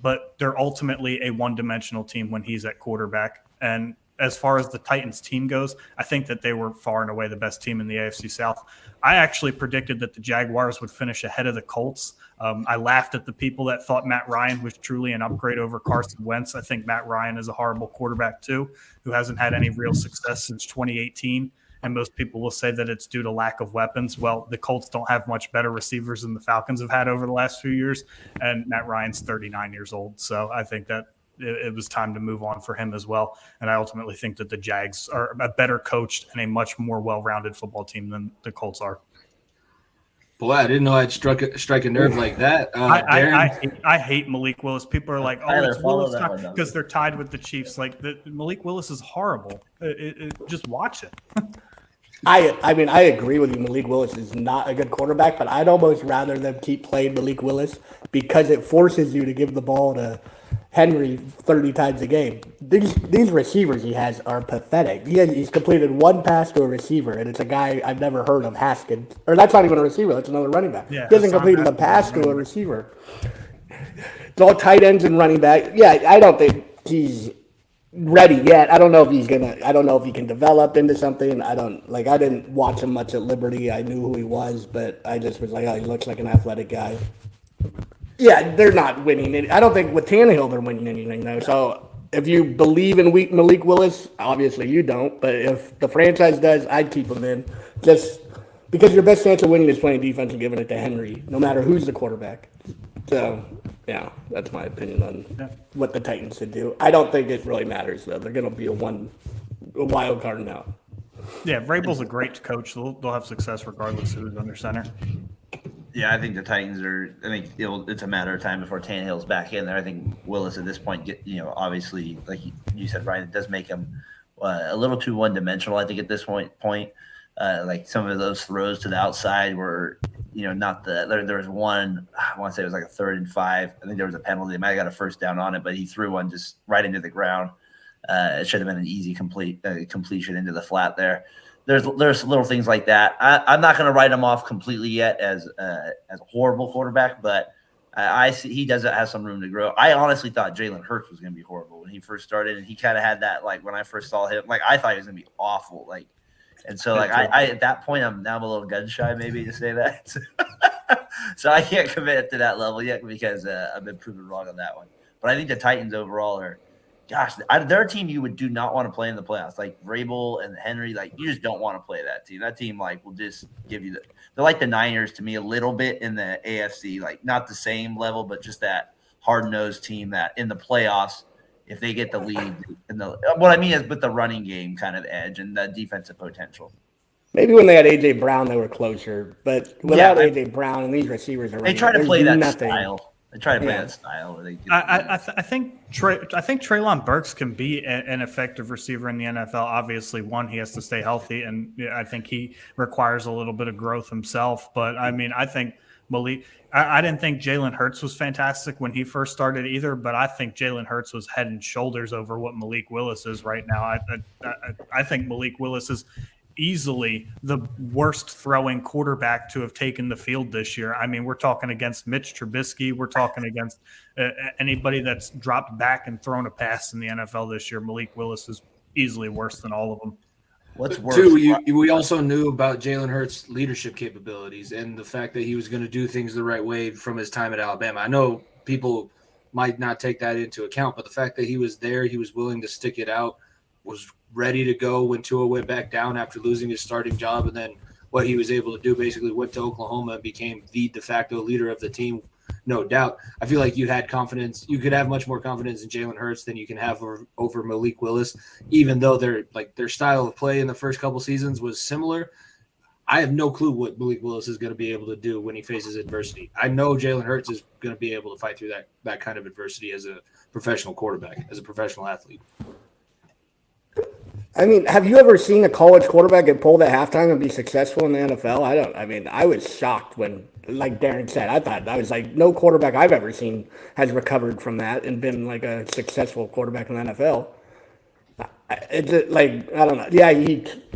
but they're ultimately a one-dimensional team when he's at quarterback. And as far as the Titans team goes, I think that they were far and away the best team in the AFC South. I actually predicted that the Jaguars would finish ahead of the Colts. I laughed at the people that thought Matt Ryan was truly an upgrade over Carson Wentz. I think Matt Ryan is a horrible quarterback too, who hasn't had any real success since 2018. And most people will say that it's due to lack of weapons. Well, the Colts don't have much better receivers than the Falcons have had over the last few years. And Matt Ryan's 39 years old. So I think that it was time to move on for him as well. And I ultimately think that the Jags are a better coached and a much more well-rounded football team than the Colts are. Boy, I didn't know I'd strike a nerve like that. I hate Malik Willis. People are like, Tyler, it's follow Willis that time one down. because they're tied with the Chiefs. Like Malik Willis is horrible. Just watch it. I mean, I agree with you. Malik Willis is not a good quarterback, but I'd almost rather them keep playing Malik Willis because it forces you to give the ball to Henry 30 times a game. These receivers he has are pathetic. He's completed one pass to a receiver, and it's a guy I've never heard of, Haskins. Or that's not even a receiver. That's another running back. Yeah, he hasn't completed a pass to a receiver. It's all tight ends and running back. Yeah, I don't think he's ready yet. I don't know if he can develop into something. I didn't watch him much at Liberty. I knew who he was, but I just was like, oh, he looks like an athletic guy. Yeah, they're not winning. I don't think with Tannehill they're winning anything, though. So if you believe in Malik Willis, obviously you don't. But if the franchise does, I'd keep him in. Just because your best chance of winning is playing defense and giving it to Henry, no matter who's the quarterback. So, yeah, that's my opinion on what the Titans should do. I don't think it really matters, though. They're going to be a wild card now. Yeah, Vrabel's a great coach. They'll have success regardless of who's under center. Yeah, I think the Titans are. I think it's a matter of time before Tannehill's back in there. I think Willis at this point, obviously, like you said, Ryan, it does make him a little too one-dimensional. I think at this point, like some of those throws to the outside were, not the. There was one. I want to say it was like a 3rd and 5. I think there was a penalty. They might have got a first down on it, but he threw one just right into the ground. It should have been an easy completion into the flat there. There's little things like that. I'm not going to write him off completely yet as a horrible quarterback, but I see he does have some room to grow. I honestly thought Jalen Hurts was going to be horrible when he first started, and he kind of had that, like when I first saw him, like I thought he was going to be awful, like, and so like I at that point I'm a little gun shy maybe to say that, so I can't commit to that level yet because I've been proven wrong on that one. But I think the Titans overall are. Gosh, they're a team you do not want to play in the playoffs. Like Vrabel and Henry, like you just don't want to play that team. That team, like, will just give you they're like the Niners to me a little bit in the AFC, like not the same level, but just that hard-nosed team that in the playoffs, if they get the lead, what I mean is with the running game kind of edge and the defensive potential. Maybe when they had A.J. Brown, they were closer, but without A.J. Brown and these receivers are they try to play that style. They try to play that style. Where they I think Treylon Burks can be an effective receiver in the NFL. Obviously, one, he has to stay healthy, and I think he requires a little bit of growth himself. But I mean, I think Malik. I didn't think Jalen Hurts was fantastic when he first started either, but I think Jalen Hurts was head and shoulders over what Malik Willis is right now. I think Malik Willis is easily the worst throwing quarterback to have taken the field this year. I mean, we're talking against Mitch Trubisky. We're talking against anybody that's dropped back and thrown a pass in the NFL this year. Malik Willis is easily worse than all of them. What's worse? We also knew about Jalen Hurts' leadership capabilities and the fact that he was going to do things the right way from his time at Alabama. I know people might not take that into account, but the fact that he was there, he was willing to stick it out, was ready to go when Tua went back down after losing his starting job, and then what he was able to do, basically went to Oklahoma and became the de facto leader of the team, no doubt. I feel like you had confidence. You could have much more confidence in Jalen Hurts than you can have over Malik Willis, even though their style of play in the first couple seasons was similar. I have no clue what Malik Willis is going to be able to do when he faces adversity. I know Jalen Hurts is going to be able to fight through that kind of adversity as a professional quarterback, as a professional athlete. I mean, have you ever seen a college quarterback get pulled at halftime and be successful in the NFL? I was shocked when, like Darren said, I was like, no quarterback I've ever seen has recovered from that and been like a successful quarterback in the NFL. It's like, I don't know. Yeah,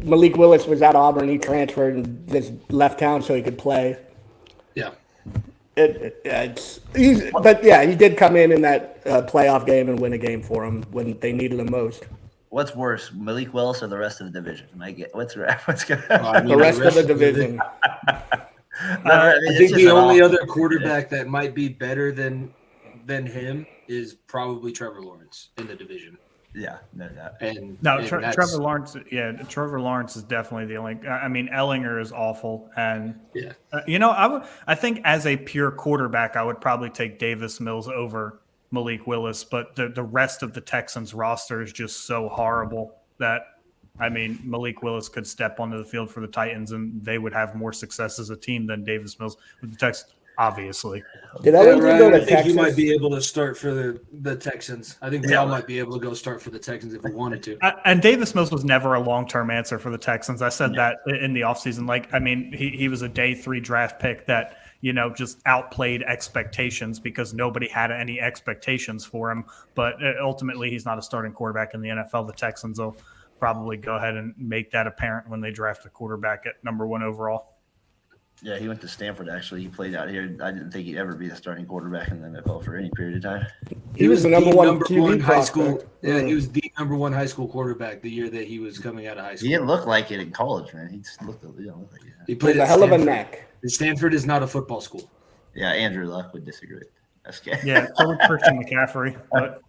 Malik Willis was at Auburn. He transferred and just left town so he could play. Yeah. But yeah, he did come in that playoff game and win a game for him when they needed him most. What's worse, Malik Willis or the rest of the division? What's going? The rest of the division. I think the only other quarterback that might be better than him is probably Trevor Lawrence in the division. Yeah, no doubt. Trevor Lawrence. Yeah, Trevor Lawrence is definitely the only. I mean, Ellinger is awful, and yeah, I think as a pure quarterback, I would probably take Davis Mills over Malik Willis, but the rest of the Texans roster is just so horrible that, I mean, Malik Willis could step onto the field for the Titans and they would have more success as a team than Davis Mills with the Texans, obviously. Did Ellington go to I think Texas? he might be able to start for the Texans. I think we all might be able to go start for the Texans if we wanted to. And Davis Mills was never a long-term answer for the Texans. I said that in the offseason. Like, I mean, he was a day 3 draft pick that, just outplayed expectations because nobody had any expectations for him. But ultimately, he's not a starting quarterback in the NFL. The Texans will probably go ahead and make that apparent when they draft a quarterback at number 1 overall. Yeah, he went to Stanford, actually. He played out here. I didn't think he'd ever be the starting quarterback in the NFL for any period of time. He was the number one QB high school. prospect. Yeah, he was the number 1 high school quarterback the year that he was coming out of high school. He didn't look like it in college, man. He just looked like it. He played a at hell of a Stanford. neck. Stanford is not a football school. Yeah, Andrew Luck would disagree. That's good. Yeah, so would Christian McCaffrey. But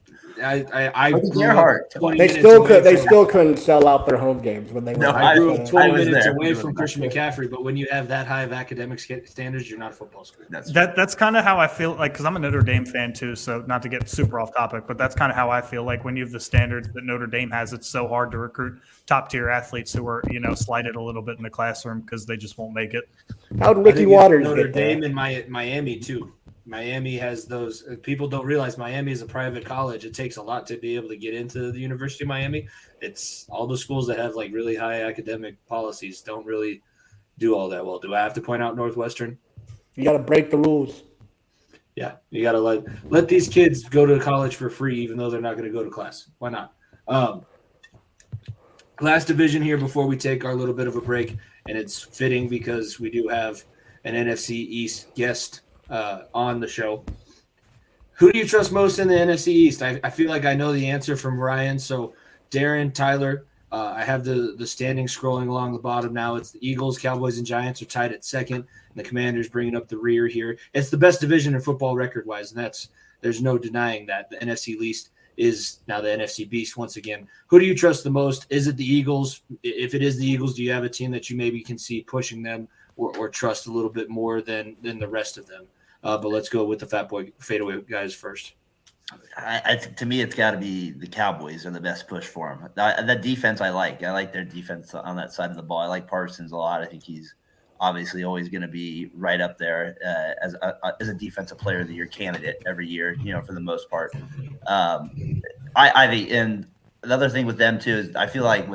I Look at grew Gerhardt. up 20 They minutes still away could. They from- still couldn't sell out their home games when they were. No, I grew up 20 was minutes there. away from Christian McCaffrey, but when you have that high of academic standards, you're not a football school. that's kind of how I feel like, because I'm a Notre Dame fan too, so not to get super off topic, but that's kind of how I feel like when you have the standards that Notre Dame has. It's so hard to recruit top tier athletes who are slighted a little bit in the classroom because they just won't make it. How'd I Ricky think Waters Notre get there? Dame and Miami too. Miami has those. People don't realize Miami is a private college. It takes a lot to be able to get into the University of Miami. It's all the schools that have like really high academic policies don't really do all that well. Do I have to point out Northwestern? You got to break the rules. Yeah, you got to let these kids go to college for free, even though they're not going to go to class. Why not? Last division here before we take our little bit of a break, and it's fitting because we do have an NFC East guest on the show. Who do you trust most in the NFC East? I feel like I know the answer from Ryan. So Darren, Tyler, I have the standings scrolling along the bottom now. It's the Eagles, Cowboys, and Giants are tied at second, and the Commanders bringing up the rear here. It's the best division in football record-wise, and there's no denying that. The NFC least is now the NFC beast once again. Who do you trust the most? Is it the Eagles? If it is the Eagles, do you have a team that you maybe can see pushing them or trust a little bit more than the rest of them? But let's go with the Fat Boy fadeaway guys first. To me, it's got to be the Cowboys are the best push for them. The defense I like their defense on that side of the ball. I like Parsons a lot. I think he's obviously always going to be right up there as a defensive player of the year candidate every year, for the most part. And another thing with them too is I feel like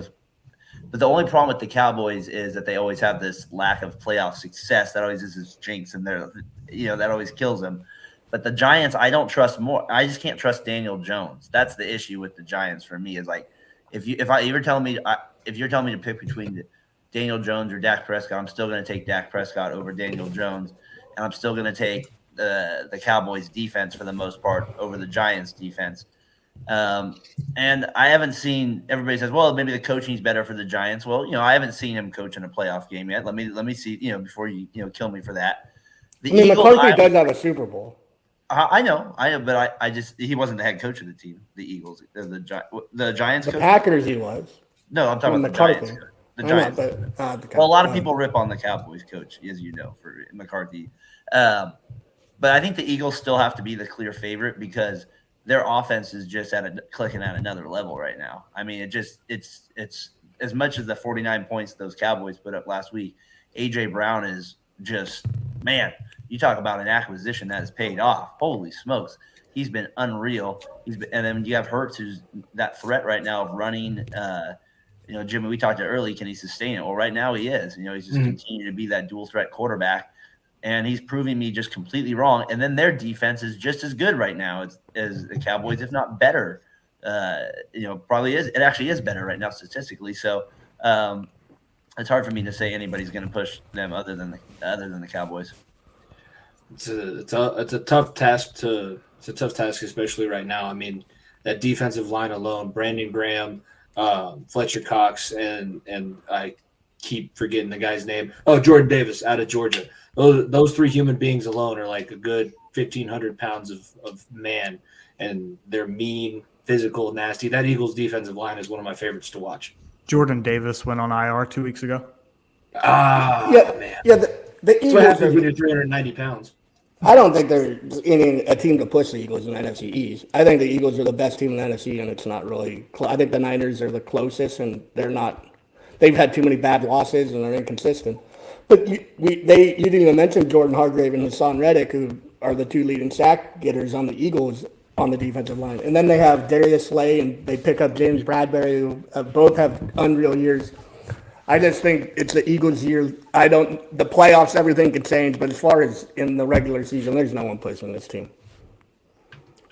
but the only problem with the Cowboys is that they always have this lack of playoff success. That always is this jinx, and that always kills them. But the Giants, I don't trust more. I just can't trust Daniel Jones. That's the issue with the Giants for me. Is like if you're telling me to pick between Daniel Jones or Dak Prescott, I'm still going to take Dak Prescott over Daniel Jones, and I'm still going to take the Cowboys defense for the most part over the Giants defense. And I haven't seen. Everybody says, well, maybe the coaching's better for the Giants. Well, I haven't seen him coach in a playoff game yet. Let me see. Before you kill me for that. McCarthy does have a Super Bowl. I know, but I just he wasn't the head coach of the team. The Eagles, the Giants. The coach? Packers, he was. No, I'm talking about McCarthy. the Giants. The Giants. Well, a lot of people rip on the Cowboys coach, as you know, for McCarthy. But I think the Eagles still have to be the clear favorite because their offense is just clicking at another level right now. I mean, it's as much as the 49 points those Cowboys put up last week. AJ Brown is just, man, you talk about an acquisition that has paid off. Holy smokes. He's been unreal. And then you have Hurts, who's that threat right now of running. Jimmy, we talked to early, can he sustain it? Well, right now he is. He's just continuing to be that dual threat quarterback. And he's proving me just completely wrong. And then their defense is just as good right now as the Cowboys, if not better. Probably is. It actually is better right now statistically. So it's hard for me to say anybody's going to push them other than the Cowboys. It's a tough task especially right now. I mean, that defensive line alone, Brandon Graham, Fletcher Cox, and I keep forgetting the guy's name. Oh, Jordan Davis out of Georgia. Those three human beings alone are like a good 1,500 pounds of man, and they're mean, physical, nasty. That Eagles defensive line is one of my favorites to watch. Jordan Davis went on IR 2 weeks ago. Man. Yeah. The That's Eagles what happens when you're 390 pounds. I don't think they're a team to push the Eagles in the NFC East. I think the Eagles are the best team in the NFC, and it's not really. I think the Niners are the closest, and they're not. They've had too many bad losses, and they're inconsistent. But you didn't even mention Jordan Hargrave and Hassan Reddick, who are the two leading sack getters on the Eagles on the defensive line. And then they have Darius Slay, and they pick up James Bradbury, who both have unreal years. I just think it's the Eagles' year. The playoffs, everything could change, but as far as in the regular season, there's no one pushing this team.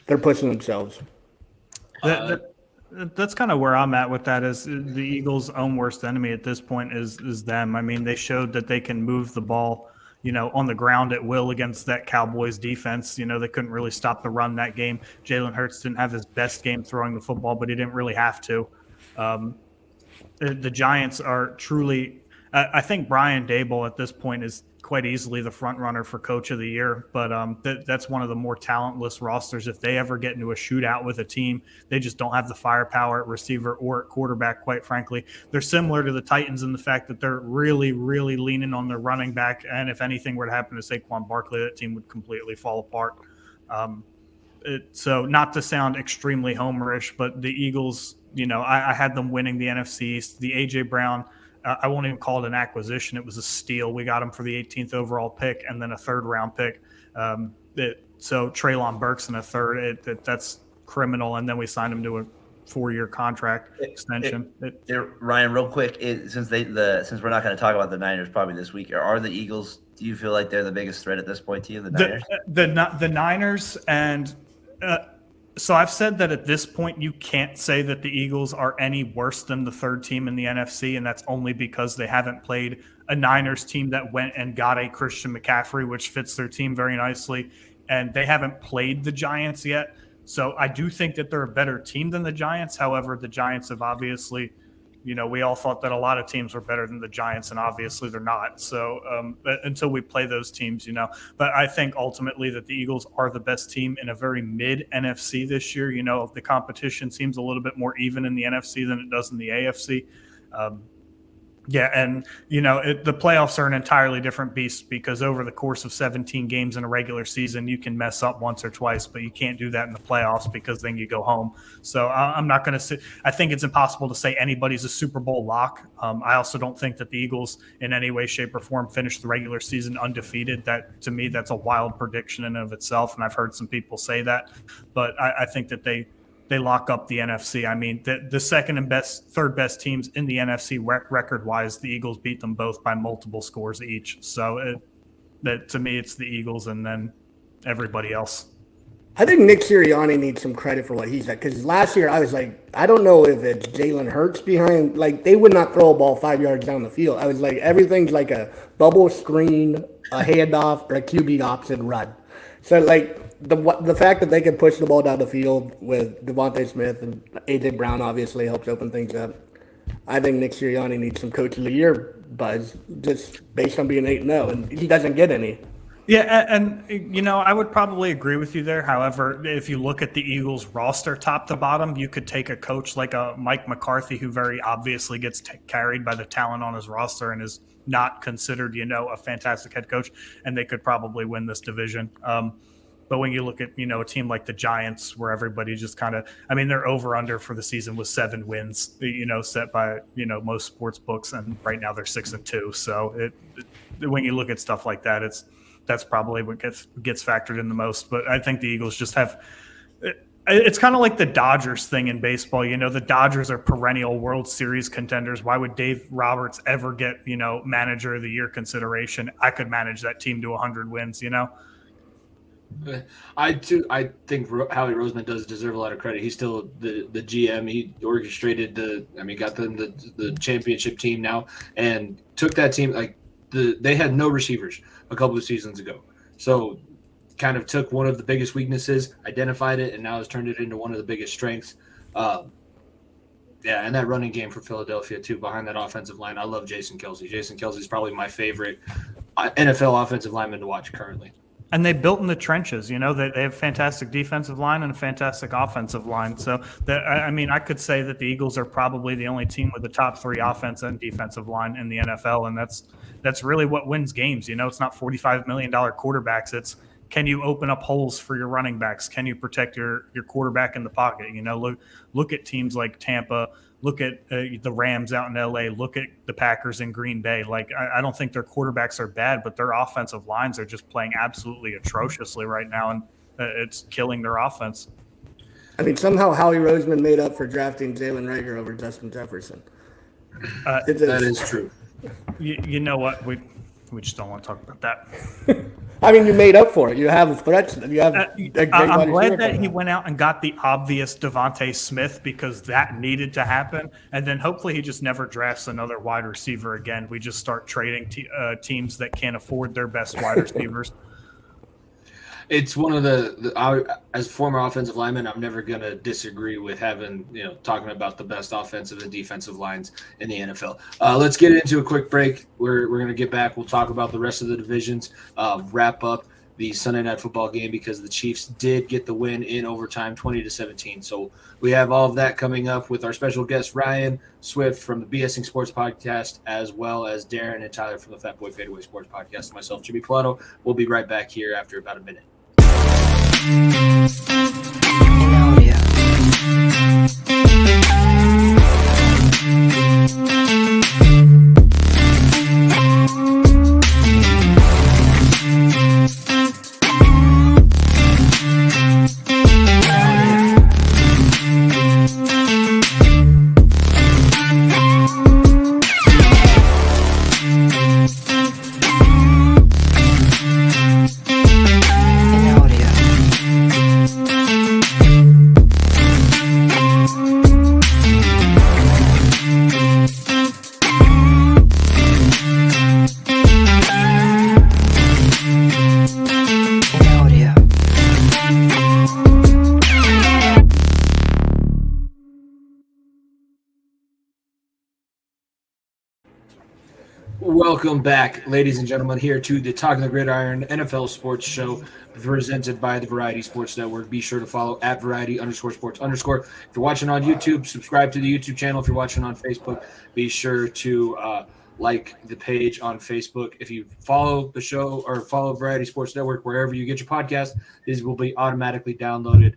They're pushing themselves. That's kind of where I'm at with that. Is the Eagles' own worst enemy at this point is them. I mean, they showed that they can move the ball, on the ground at will against that Cowboys defense. They couldn't really stop the run that game. Jalen Hurts didn't have his best game throwing the football, but he didn't really have to. The Giants are truly I think Brian Daboll at this point is quite easily the front runner for Coach of the Year, but that's one of the more talentless rosters. If they ever get into a shootout with a team, they just don't have the firepower at receiver or at quarterback, quite frankly. They're similar to the Titans in the fact that they're really, really leaning on their running back, and if anything were to happen to Saquon Barkley, that team would completely fall apart. So not to sound extremely homerish, but the Eagles, I had them winning the NFC East. The A.J. Brown, I won't even call it an acquisition. It was a steal. We got him for the 18th overall pick and then a third-round pick. So Treylon Burks in a third. That's criminal. And then we signed him to a 4-year contract extension. Ryan, real quick, since we're not going to talk about the Niners probably this week, are the Eagles? Do you feel like they're the biggest threat at this point to you? The Niners, the Niners, and so I've said that at this point you can't say that the Eagles are any worse than the third team in the NFC, and that's only because they haven't played a Niners team that went and got a Christian McCaffrey, which fits their team very nicely, and they haven't played the Giants yet. So I do think that they're a better team than the Giants. However, the Giants have obviously, we all thought that a lot of teams were better than the Giants, and obviously they're not. So until we play those teams, But I think ultimately that the Eagles are the best team in a very mid NFC this year. The competition seems a little bit more even in the NFC than it does in the AFC. And the playoffs are an entirely different beast because over the course of 17 games in a regular season, you can mess up once or twice, but you can't do that in the playoffs because then you go home. So I'm not going to say – I think it's impossible to say anybody's a Super Bowl lock. I also don't think that the Eagles in any way, shape, or form finish the regular season undefeated. That, to me, that's a wild prediction in and of itself, and I've heard some people say that. But I think that they lock up the NFC. I mean, the second and third best teams in the NFC record-wise, the Eagles beat them both by multiple scores each. So to me, it's the Eagles and then everybody else. I think Nick Sirianni needs some credit for what he's at, because last year I was like, I don't know if it's Jalen Hurts behind. Like, they would not throw a ball 5 yards down the field. I was like, everything's like a bubble screen, a handoff, or a QB option run. So, like, the fact that they can push the ball down the field with Devontae Smith and A.J. Brown obviously helps open things up. I think Nick Sirianni needs some Coach of the Year buzz just based on being 8-0, and he doesn't get any. Yeah, and I would probably agree with you there. However, if you look at the Eagles roster top to bottom, you could take a coach like a Mike McCarthy, who very obviously gets carried by the talent on his roster and is not considered, a fantastic head coach, and they could probably win this division. But when you look at, a team like the Giants, where everybody just kind of, their over-under for the season was 7 wins, set by, most sports books. And right now they're 6-2. So when you look at stuff like that, that's probably what gets factored in the most. But I think the Eagles just have – it's kind of like the Dodgers thing in baseball. The Dodgers are perennial World Series contenders. Why would Dave Roberts ever get, manager of the year consideration? I could manage that team to 100 wins, I think Howie Roseman does deserve a lot of credit. He's still the GM. He orchestrated got them the championship team now and took that team. They had no receivers a couple of seasons ago. So kind of took one of the biggest weaknesses, identified it, and now has turned it into one of the biggest strengths. And that running game for Philadelphia too, behind that offensive line. I love Jason Kelce. Jason Kelce is probably my favorite NFL offensive lineman to watch currently. And they built in the trenches. They have fantastic defensive line and a fantastic offensive line. So I could say that the Eagles are probably the only team with the top 3 offense and defensive line in the NFL, and that's really what wins games. It's not $45 million quarterbacks. It's, can you open up holes for your running backs? Can you protect your quarterback in the pocket? Look at teams like Tampa. Look at the Rams out in LA. Look at the Packers in Green Bay. I don't think their quarterbacks are bad, but their offensive lines are just playing absolutely atrociously right now, and it's killing their offense. Somehow Howie Roseman made up for drafting Jalen Reagor over Justin Jefferson. That is true. You know what? We just don't want to talk about that. You made up for it. You have threats. You have. I'm glad that he went out and got the obvious Devontae Smith, because that needed to happen. And then hopefully he just never drafts another wide receiver again. We just start trading teams that can't afford their best wide receivers. It's one of as a former offensive lineman, I'm never going to disagree with talking about the best offensive and defensive lines in the NFL. Let's get into a quick break. We're going to get back. We'll talk about the rest of the divisions, wrap up the Sunday Night Football game, because the Chiefs did get the win in overtime, 20-17. So we have all of that coming up with our special guest, Ryan Swift from the BSing Sports Podcast, as well as Darren and Tyler from the Fat Boy Fadeaway Sports Podcast, and myself, Jimmy Pilato. We'll be right back here after about a minute. Welcome back, ladies and gentlemen, here to the Talkin the Gridiron NFL Sports Show, presented by the Variety Sports Network. Be sure to follow at Variety_Sports_. If you're watching on YouTube, subscribe to the YouTube channel. If you're watching on Facebook, be sure to like the page on Facebook. If you follow the show or follow Variety Sports Network wherever you get your podcast, these will be automatically downloaded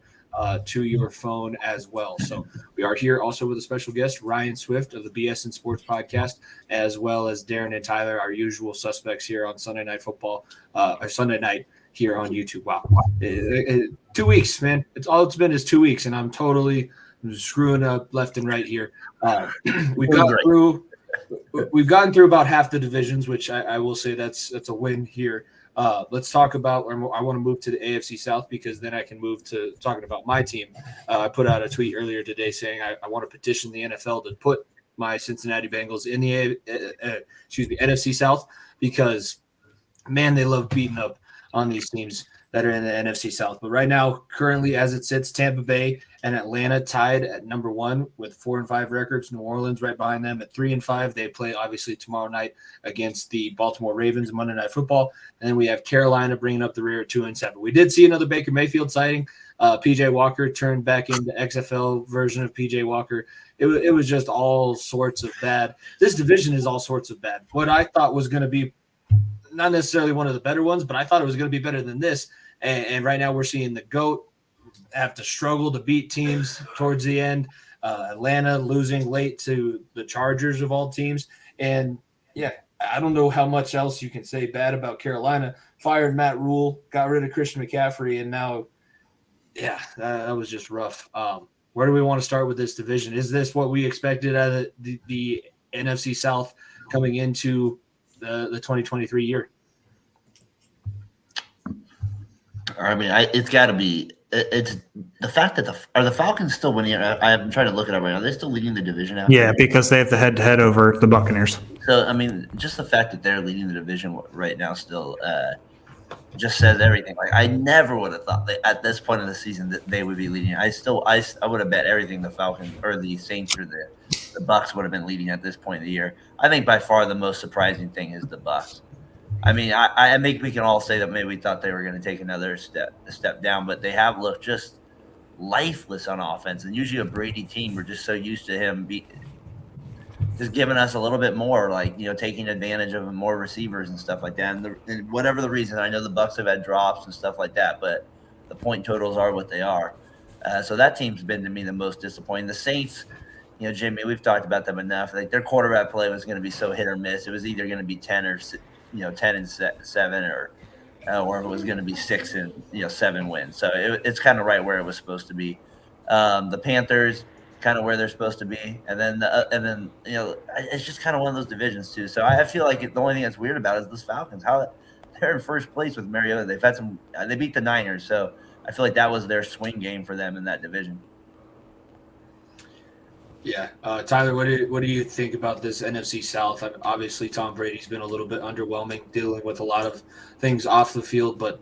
to your phone as well. So we are here also with a special guest, Ryan Swift of the BS and Sports Podcast, as well as Darren and Tyler, our usual suspects here on Sunday Night Football, or Sunday night here on YouTube. Wow. 2 weeks, man. It's been is 2 weeks, and I'm totally screwing up left and right here. We've gotten through about half the divisions, which I will say that's a win here. Let's talk about, I want to move to the AFC South, because then I can move to talking about my team. I put out a tweet earlier today saying I want to petition the NFL to put my Cincinnati Bengals in the NFC South, because, man, they love beating up on these teams that are in the NFC South. But right now, currently as it sits, Tampa Bay and Atlanta tied at number 1 with 4-5 records. New Orleans right behind them at 3-5. They play obviously tomorrow night against the Baltimore Ravens, Monday Night Football. And then we have Carolina bringing up the rear at 2-7. We did see another Baker Mayfield sighting. PJ Walker turned back into XFL version of PJ Walker. It was just all sorts of bad. This division is all sorts of bad. What I thought was going to be not necessarily one of the better ones, but I thought it was going to be better than this, And right now we're seeing the GOAT have to struggle to beat teams towards the end. Atlanta losing late to the Chargers of all teams. And yeah, I don't know how much else you can say bad about Carolina. Fired Matt Rule, got rid of Christian McCaffrey, and now, yeah, that was just rough. Where do we want to start with this division? Is this what we expected out of the NFC South coming into the 2023 year? I mean, it's got to be. It's the fact that the Falcons still winning. I'm trying to look it up right now. They're still leading the division out. Yeah, because they have the head-to-head over the Buccaneers. So I mean, just the fact that they're leading the division right now still just says everything. Like I never would have thought that at this point in the season that they would be leading. I would have bet everything the Falcons or the Saints or the Bucks would have been leading at this point in the year. I think by far the most surprising thing is the Bucks. I mean, I think we can all say that maybe we thought they were going to take another step down, but they have looked just lifeless on offense. And usually a Brady team, we're just so used to him just giving us a little bit more, like, taking advantage of more receivers and stuff like that. And whatever the reason, I know the Bucks have had drops and stuff like that, but the point totals are what they are. So that team's been to me the most disappointing. The Saints, Jimmy, we've talked about them enough. Like their quarterback play was going to be so hit or miss. It was either going to be 10 or 10-7, or if it was going to be 6 and 7 wins. So it's kind of right where it was supposed to be. The Panthers, kind of where they're supposed to be, and then it's just kind of one of those divisions too. So I feel like the only thing that's weird about it is this Falcons. How they're in first place with Mariota. They've had they beat the Niners, so I feel like that was their swing game for them in that division. Yeah, Tyler, what do you think about this NFC South? I mean, obviously, Tom Brady's been a little bit underwhelming, dealing with a lot of things off the field. But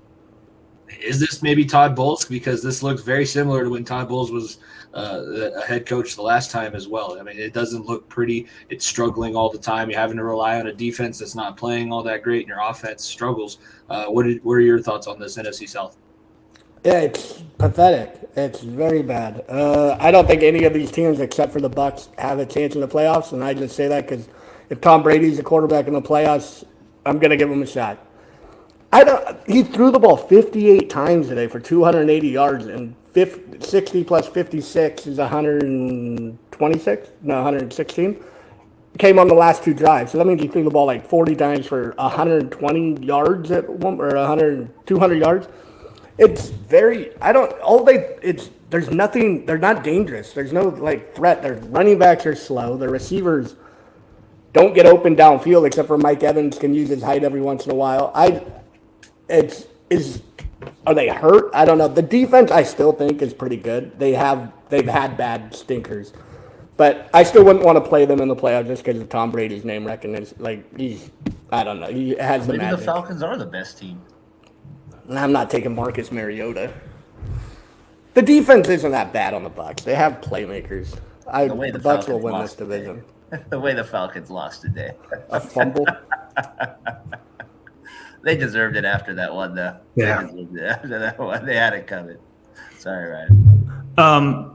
is this maybe Todd Bowles? Because this looks very similar to when Todd Bowles was a head coach the last time as well. I mean, it doesn't look pretty. It's struggling all the time. You're having to rely on a defense that's not playing all that great, and your offense struggles. What are your thoughts on this NFC South? Yeah, it's pathetic. It's very bad. I don't think any of these teams, except for the Bucks, have a chance in the playoffs. And I just say that because if Tom Brady's the quarterback in the playoffs, I'm going to give him a shot. He threw the ball 58 times today for 280 yards, and 60 plus 56 is 126? No, 116. Came on the last two drives. So that means he threw the ball like 40 times for 120 yards at one, or 200 yards. It's very, there's nothing, they're not dangerous. There's no threat. Their running backs are slow. The receivers don't get open downfield except for Mike Evans can use his height every once in a while. Are they hurt? I don't know. The defense I still think is pretty good. They've had bad stinkers. But I still wouldn't want to play them in the playoffs just because of Tom Brady's name recognition. I don't know. He has the Maybe magic. the Falcons are the best team. And I'm not taking Marcus Mariota. The defense isn't that bad on the Bucs. They have playmakers. The Bucs will win this division. The way the Falcons lost today. A fumble. They deserved it after that one, though. Yeah. They deserved it after that one. They had it coming. Sorry, Ryan.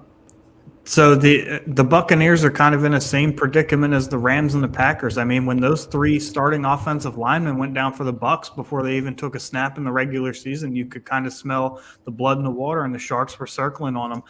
So the Buccaneers are kind of in the same predicament as the Rams and the Packers. I mean, when those three starting offensive linemen went down for the Bucs before they even took a snap in the regular season, you could kind of smell the blood in the water, and the Sharks were circling on them.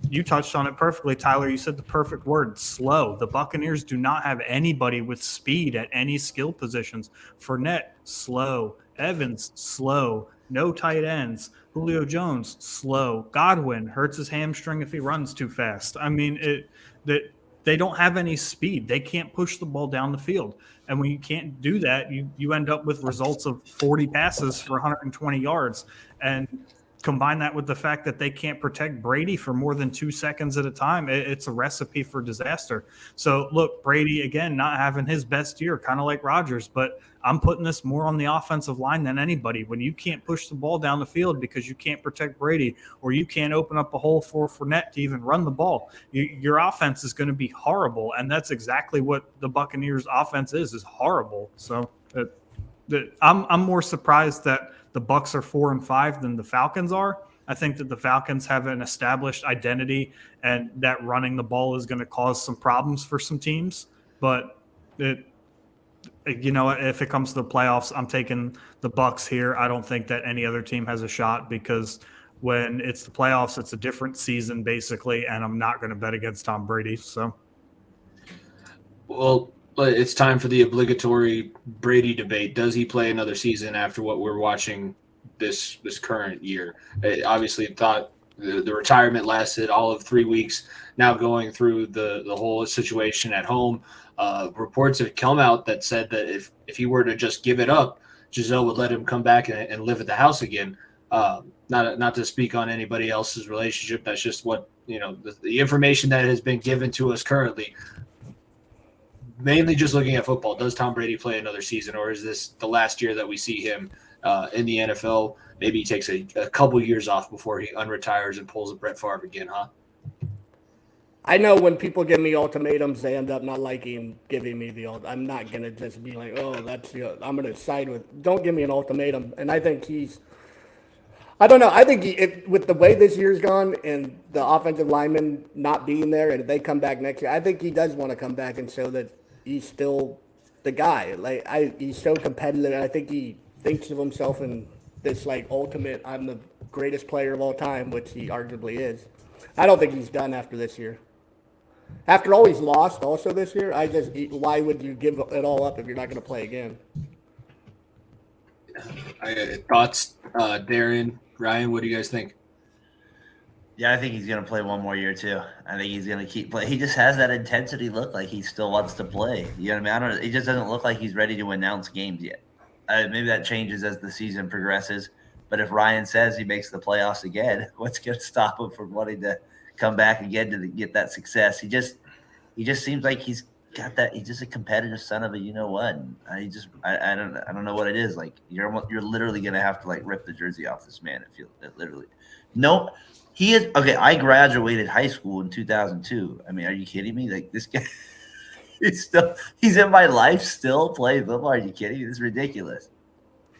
You touched on it perfectly, Tyler. You said the perfect word, slow. The Buccaneers do not have anybody with speed at any skill positions. Fournette, slow. Evans, slow. No tight ends. Julio Jones, slow. Godwin hurts his hamstring if he runs too fast. I mean, they don't have any speed. They can't push the ball down the field. And when you can't do that, you end up with results of 40 passes for 120 yards. And combine that with the fact that they can't protect Brady for more than 2 seconds at a time, it's a recipe for disaster. So, look, Brady, again, not having his best year, kind of like Rodgers, but I'm putting this more on the offensive line than anybody. When you can't push the ball down the field because you can't protect Brady, or you can't open up a hole for Fournette to even run the ball, your offense is going to be horrible, and that's exactly what the Buccaneers' offense is horrible. So I'm more surprised that the Bucs are 4-5 than the Falcons are. I think that the Falcons have an established identity, and that running the ball is going to cause some problems for some teams. But you know, if it comes to the playoffs, I'm taking the Bucks here. I don't think that any other team has a shot because when it's the playoffs, it's a different season basically, and I'm not going to bet against Tom Brady. So, Well, it's time for the obligatory Brady debate. Does he play another season after what we're watching this current year? Obviously, thought the retirement lasted all of 3 weeks. Now going through the whole situation at home, reports have come out that said that if he were to just give it up, Giselle would let him come back and live at the house again. Not to speak on anybody else's relationship. That's just what the information that has been given to us currently. Mainly just looking at football, does Tom Brady play another season, or is this the last year that we see him in the NFL? Maybe he takes a couple years off before he unretires and pulls a Brett Favre again, huh? I know when people give me ultimatums, they end up not liking giving me the ultimatum. I'm not going to just be like, oh, I'm going to side with. Don't give me an ultimatum. And I think I don't know. I think with the way this year's gone and the offensive linemen not being there, and if they come back next year, I think he does want to come back and show that he's still the guy. He's so competitive, and I think he thinks of himself in this ultimate, I'm the greatest player of all time, which he arguably is. I don't think he's done after this year. After all he's lost also this year, why would you give it all up if you're not going to play again? Thoughts, Darren, Ryan, what do you guys think? Yeah, I think he's going to play one more year too. I think he's going to keep playing. He just has that intensity look like he still wants to play. You know what I mean? It just doesn't look like he's ready to announce games yet. Maybe that changes as the season progresses. But if Ryan says he makes the playoffs again, what's going to stop him from wanting to come back again to get that success? He just seems like he's got that. He's just a competitive son of a you know what. And I don't know what it is. Like you're literally going to have to rip the jersey off this man. It literally. No, he is okay. I graduated high school in 2002. I mean, are you kidding me? Like this guy, he's in my life still playing football. Are you kidding me? This is ridiculous.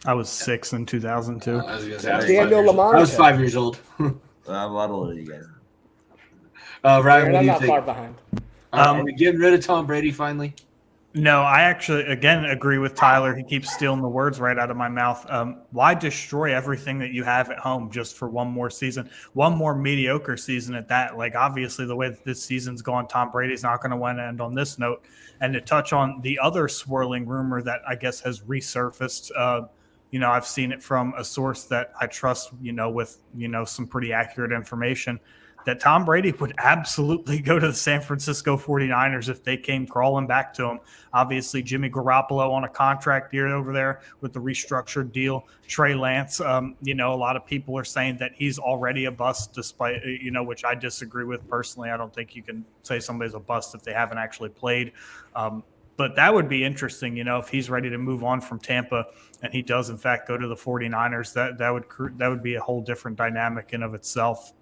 I was 6 in 2002. I was going to say, I was 5 years old. I'm a lot older than you guys. Ryan, what do you I'm not think? far behind. Are we getting rid of Tom Brady finally? No, I actually, again, agree with Tyler. He keeps stealing the words right out of my mouth. Why destroy everything that you have at home just for one more season, one more mediocre season at that? Obviously, the way that this season's gone, Tom Brady's not going to win. And on this note, and to touch on the other swirling rumor that I guess has resurfaced, I've seen it from a source that I trust, with, some pretty accurate information, that Tom Brady would absolutely go to the San Francisco 49ers if they came crawling back to him. Obviously, Jimmy Garoppolo on a contract year over there with the restructured deal. Trey Lance, a lot of people are saying that he's already a bust despite, which I disagree with personally. I don't think you can say somebody's a bust if they haven't actually played. But that would be interesting, if he's ready to move on from Tampa and he does, in fact, go to the 49ers, that would be a whole different dynamic in of itself.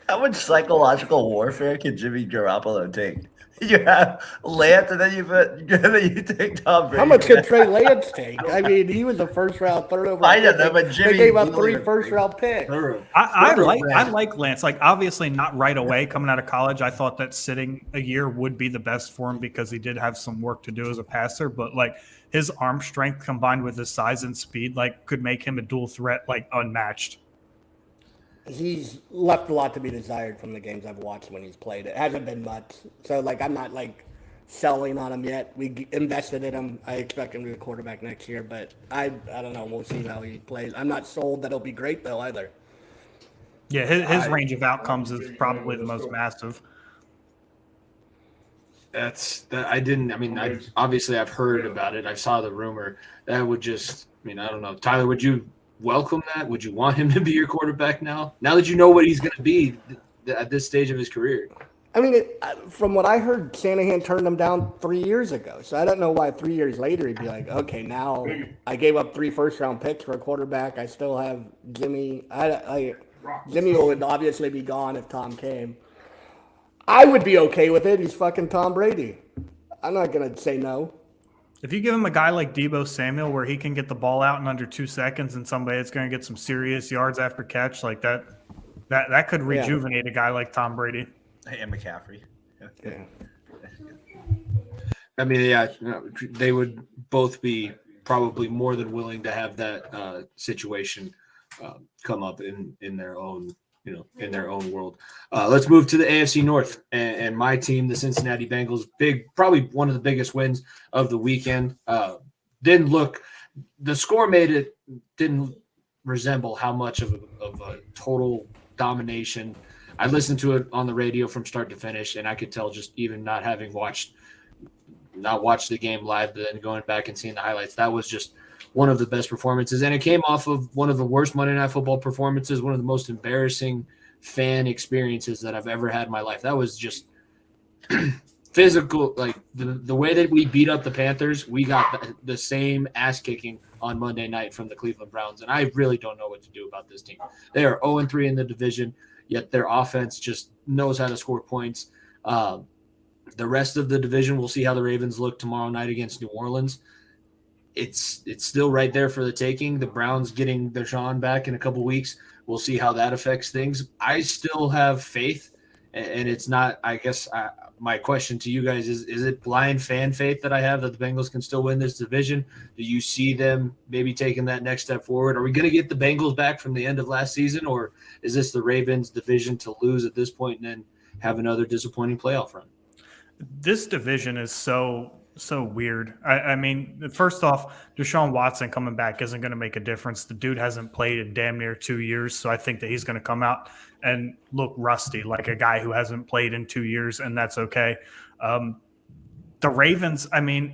How much psychological warfare can Jimmy Garoppolo take? You have Lance, and then you take Tom Brady. How much could Trey Lance take? I mean, he was a first-round, third overall. I don't know, but Jimmy they gave up 3 first-round picks. I like Lance. Obviously not right away coming out of college. I thought that sitting a year would be the best for him because he did have some work to do as a passer. But his arm strength combined with his size and speed, could make him a dual threat, unmatched. He's left a lot to be desired from the games I've watched when he's played. It hasn't been much. So, I'm not, selling on him yet. We invested in him. I expect him to be a quarterback next year, but I don't know. We'll see how he plays. I'm not sold that he'll be great, though, either. Yeah, his range of outcomes is probably the most massive. Obviously I've heard about it. I saw the rumor. That would just, I don't know. Tyler, would you welcome that? Would you want him to be your quarterback now that you know what he's going to be at this stage of his career? From what I heard, Shanahan turned him down 3 years ago. So I don't know why 3 years later he'd be like, okay, now I gave up 3 first-round picks for a quarterback. I still have Jimmy. Jimmy would obviously be gone if Tom came. I would be okay with it. He's fucking Tom Brady. I'm not going to say no. If you give him a guy like Deebo Samuel where he can get the ball out in under 2 seconds and somebody that's going to get some serious yards after catch like that could rejuvenate a guy like Tom Brady. And McCaffrey. Yeah. I mean, yeah, they would both be probably more than willing to have that situation come up in their own, in their own world. Let's move to the AFC North and my team, the Cincinnati Bengals. Probably one of the biggest wins of the weekend. The score didn't resemble how much of a total domination. I listened to it on the radio from start to finish, and I could tell, just even not having watched the game live, but then going back and seeing the highlights, that was just one of the best performances. And it came off of one of the worst Monday Night Football performances, one of the most embarrassing fan experiences that I've ever had in my life. That was just physical. Like the way that we beat up the Panthers, we got the same ass kicking on Monday night from the Cleveland Browns. And I really don't know what to do about this team. They are 0-3 in the division, yet their offense just knows how to score points. The rest of the division, we'll see how the Ravens look tomorrow night against New Orleans. It's still right there for the taking. The Browns getting Deshaun back in a couple weeks. We'll see how that affects things. I still have faith, and it's not, I guess, my question to you guys is it blind fan faith that I have that the Bengals can still win this division? Do you see them maybe taking that next step forward? Are we going to get the Bengals back from the end of last season, or is this the Ravens division to lose at this point and then have another disappointing playoff run? This division is so weird. I mean, first off, Deshaun Watson coming back isn't going to make a difference. The dude hasn't played in damn near 2 years, so I think that he's going to come out and look rusty, like a guy who hasn't played in 2 years, and that's okay. The Ravens, I mean,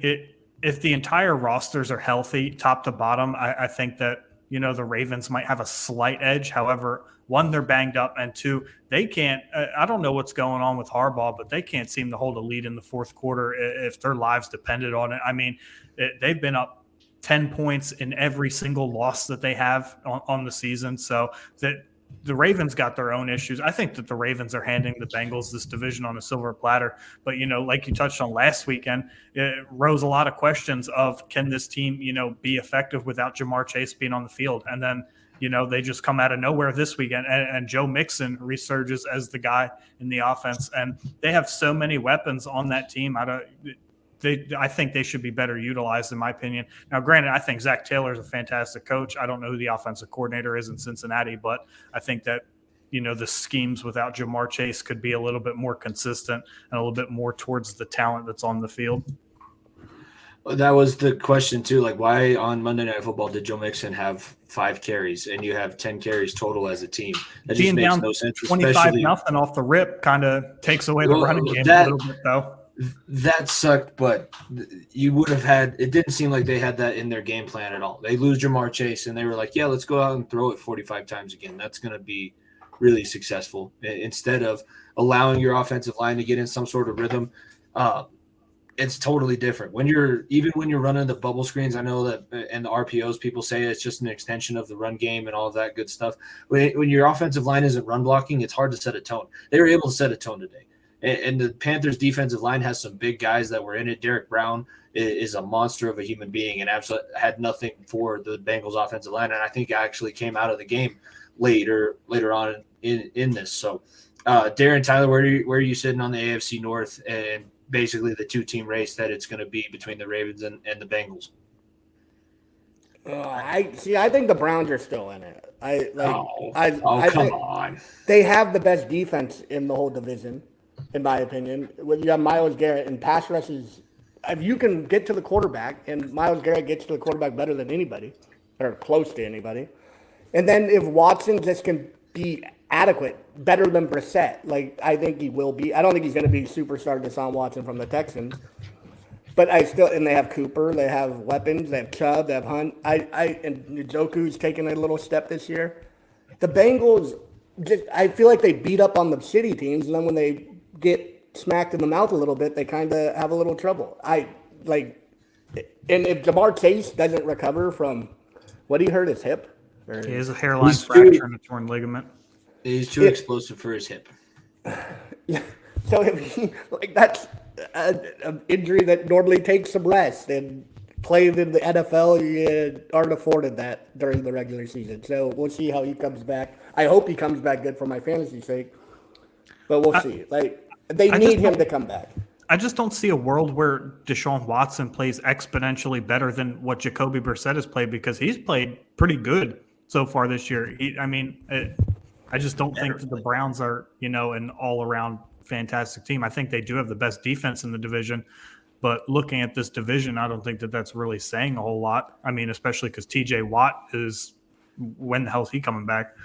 if the entire rosters are healthy, top to bottom, I think that, the Ravens might have a slight edge. However, one, they're banged up, and two, they can't I don't know what's going on with Harbaugh, but they can't seem to hold a lead in the fourth quarter if their lives depended on it. I mean, they've been up 10 points in every single loss that they have on the season. So that the Ravens got their own issues. I think that the Ravens are handing the Bengals this division on a silver platter. But, like you touched on last weekend, it rose a lot of questions of, can this team, be effective without Jamar Chase being on the field? And then, they just come out of nowhere this weekend, and Joe Mixon resurges as the guy in the offense. And they have so many weapons on that team. I think they should be better utilized, in my opinion. Now, granted, I think Zach Taylor is a fantastic coach. I don't know who the offensive coordinator is in Cincinnati, but I think that, the schemes without Jamar Chase could be a little bit more consistent and a little bit more towards the talent that's on the field. That was the question, too. Like, why on Monday Night Football did Joe Mixon have 5 carries and you have 10 carries total as a team? That just makes no sense. 25-0 off the rip kind of takes away the running game a little bit, though. That sucked, but you would have had – it didn't seem like they had that in their game plan at all. They lose Jamar Chase, and they were like, yeah, let's go out and throw it 45 times again. That's going to be really successful. Instead of allowing your offensive line to get in some sort of rhythm, it's totally different. When you're running the bubble screens, I know that, and the RPOs, people say it's just an extension of the run game and all of that good stuff. When your offensive line isn't run blocking, it's hard to set a tone. They were able to set a tone today. And the Panthers' defensive line has some big guys that were in it. Derek Brown is a monster of a human being and absolutely had nothing for the Bengals' offensive line. And I think actually came out of the game later on in this. So, Darren, Tyler, where are you sitting on the AFC North and basically the 2-team race that it's going to be between the Ravens and the Bengals? I think the Browns are still in it. Come on. They have the best defense in the whole division, in my opinion. When you have Myles Garrett and pass rushes, if you can get to the quarterback, and Myles Garrett gets to the quarterback better than anybody, or close to anybody, and then if Watson just can be adequate, better than Brissett, like I think he will be. I don't think he's going to be superstar Deshaun Watson from the Texans, but and they have Cooper, they have weapons, they have Chubb, they have Hunt. And Njoku's taken a little step this year. The Bengals, I feel like they beat up on the shitty teams, and then when they get smacked in the mouth a little bit, they kind of have a little trouble. And if Jamar Chase doesn't recover from what he hurt his hip, he has a hairline fracture and a torn ligament. He's too explosive for his hip. Yeah. So if that's an injury that normally takes some rest, and playing in the NFL, you aren't afforded that during the regular season. So we'll see how he comes back. I hope he comes back good for my fantasy sake, but we'll see. They need him to come back. I just don't see a world where Deshaun Watson plays exponentially better than what Jacoby Brissett has played, because he's played pretty good so far this year. I just don't think that the Browns are, an all-around fantastic team. I think they do have the best defense in the division, but looking at this division, I don't think that that's really saying a whole lot. I mean, especially because TJ Watt when the hell is he coming back?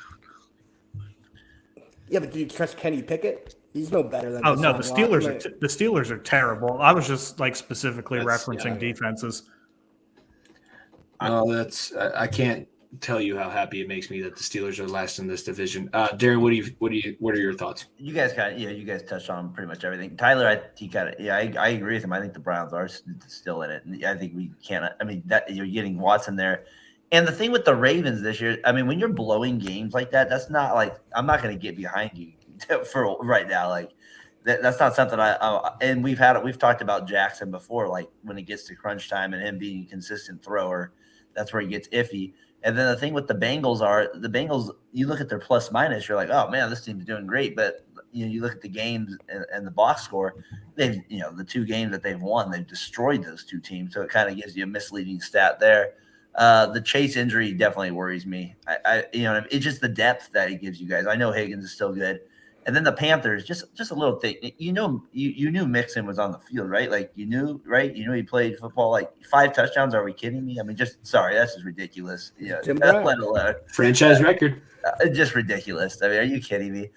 Yeah, but do you trust Kenny Pickett? He's no better than. Oh no, the Steelers Watson. the Steelers are terrible. I was just specifically referencing yeah. defenses. No, I can't tell you how happy it makes me that the Steelers are last in this division. Darren, what are your thoughts? You guys you guys touched on pretty much everything. Tyler, I agree with him. I think the Browns are still in it. And I think we can't. I mean, that you're getting Watson there. And the thing with the Ravens this year, I mean, when you're blowing games like that, that's not like I'm not going to get behind you for right now. Like that's not something and we've talked about Jackson before. Like when it gets to crunch time and him being a consistent thrower, that's where he gets iffy. And then the thing with the Bengals, you look at their plus minus, you're like, oh man, this team's doing great. But you look at the games and the box score, they've the 2 games that they've won, they've destroyed those 2 teams. So it kind of gives you a misleading stat there. The Chase injury definitely worries me. It's just the depth that he gives you guys. I know Higgins is still good. And then the Panthers, just a little thing. You knew Mixon was on the field, right? Like you knew, right? He played football, like 5 touchdowns. Are we kidding me? I mean, that's just ridiculous. Let alone franchise record. Just ridiculous. I mean, are you kidding me?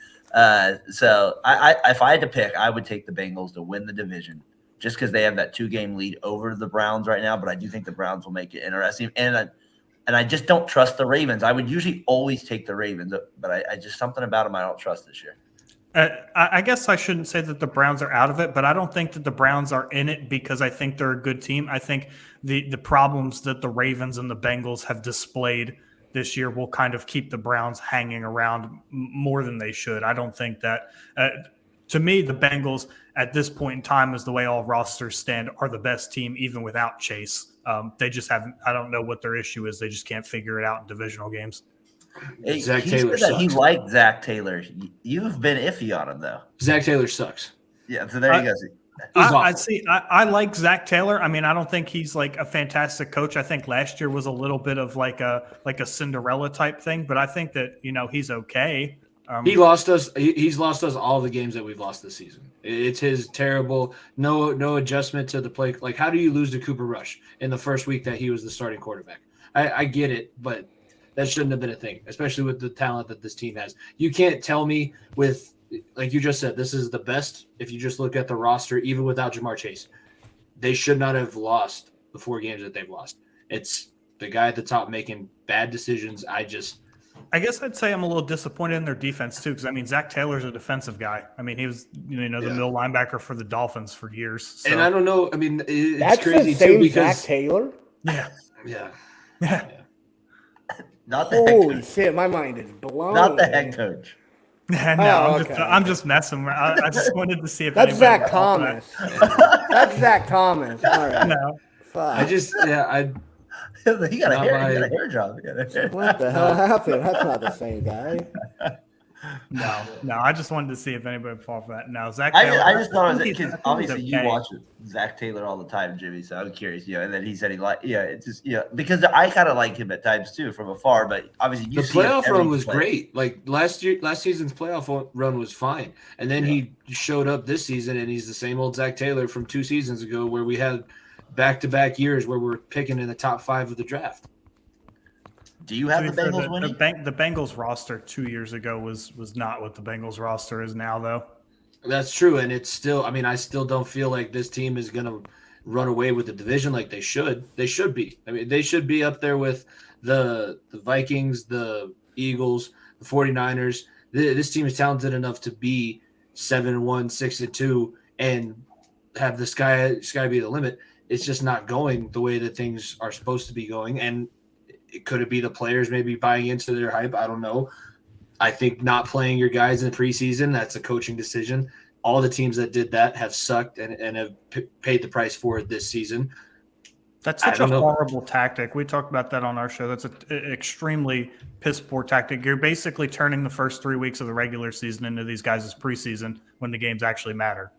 So if I had to pick, I would take the Bengals to win the division, just because they have that 2-game lead over the Browns right now. But I do think the Browns will make it interesting. And I just don't trust the Ravens. I would usually always take the Ravens, but I just something about them I don't trust this year. I guess I shouldn't say that the Browns are out of it, but I don't think that the Browns are in it because I think they're a good team. I think the problems that the Ravens and the Bengals have displayed this year will kind of keep the Browns hanging around more than they should. I don't think that to me, the Bengals at this point in time, as the way all rosters stand, are the best team even without Chase. They just haven't – I don't know what their issue is. They just can't figure it out in divisional games. Zach Taylor said that sucks. he liked Zach Taylor. You've been iffy on him, though. Zach Taylor sucks. Yeah, so there you go. I like Zach Taylor. I mean, I don't think he's like a fantastic coach. I think last year was a little bit of like a Cinderella type thing, but I think that he's okay. He lost us. He's lost us all the games that we've lost this season. It's his terrible no adjustment to the play. Like, how do you lose to Cooper Rush in the first week that he was the starting quarterback? I get it, but that shouldn't have been a thing, especially with the talent that this team has. You can't tell me with, like you just said, this is the best. If you just look at the roster, even without Jamar Chase, they should not have lost the 4 games that they've lost. It's the guy at the top making bad decisions. I guess I'd say I'm a little disappointed in their defense too, because I mean Zach Taylor's a defensive guy. I mean he was the middle linebacker for the Dolphins for years. So. And I don't know. I mean it's That's crazy the same too because Zach Taylor. Yeah. Not the Holy head coach. shit, my mind is blown. Not the head coach. No, I'm just messing. I just wanted to see if that's anybody Zach Thomas. That's Zach Thomas. All right. No. Fuck. He got a hair job. What the hell happened? That's not the same guy. No. I just wanted to see if anybody would fall for that. No, Zach Taylor. I just thought it was because obviously okay. you watch Zach Taylor all the time, Jimmy. So I'm curious, And then he said he liked, it's just, because I kind of like him at times too from afar. But obviously, the playoff run was great. Like last season's playoff run was fine, and then he showed up this season, and he's the same old Zach Taylor from 2 seasons ago, where we had back-to-back years where we're picking in the top 5 of the draft. Do you have the Bengals winning? The Bengals roster 2 years ago was not what the Bengals roster is now, though. That's true, and it's still. I mean, I still don't feel like this team is going to run away with the division like they should. They should be. I mean, they should be up there with the Vikings, the Eagles, the 49ers. This team is talented enough to be 7-1, 6-2, and have the sky be the limit. It's just not going the way that things are supposed to be going, and could it be the players maybe buying into their hype? I don't know. I think not playing your guys in the preseason, that's a coaching decision. All the teams that did that have sucked and have paid the price for it this season. That's such a horrible tactic. We talked about that on our show. That's an extremely piss-poor tactic. You're basically turning the first 3 weeks of the regular season into these guys' preseason when the games actually matter.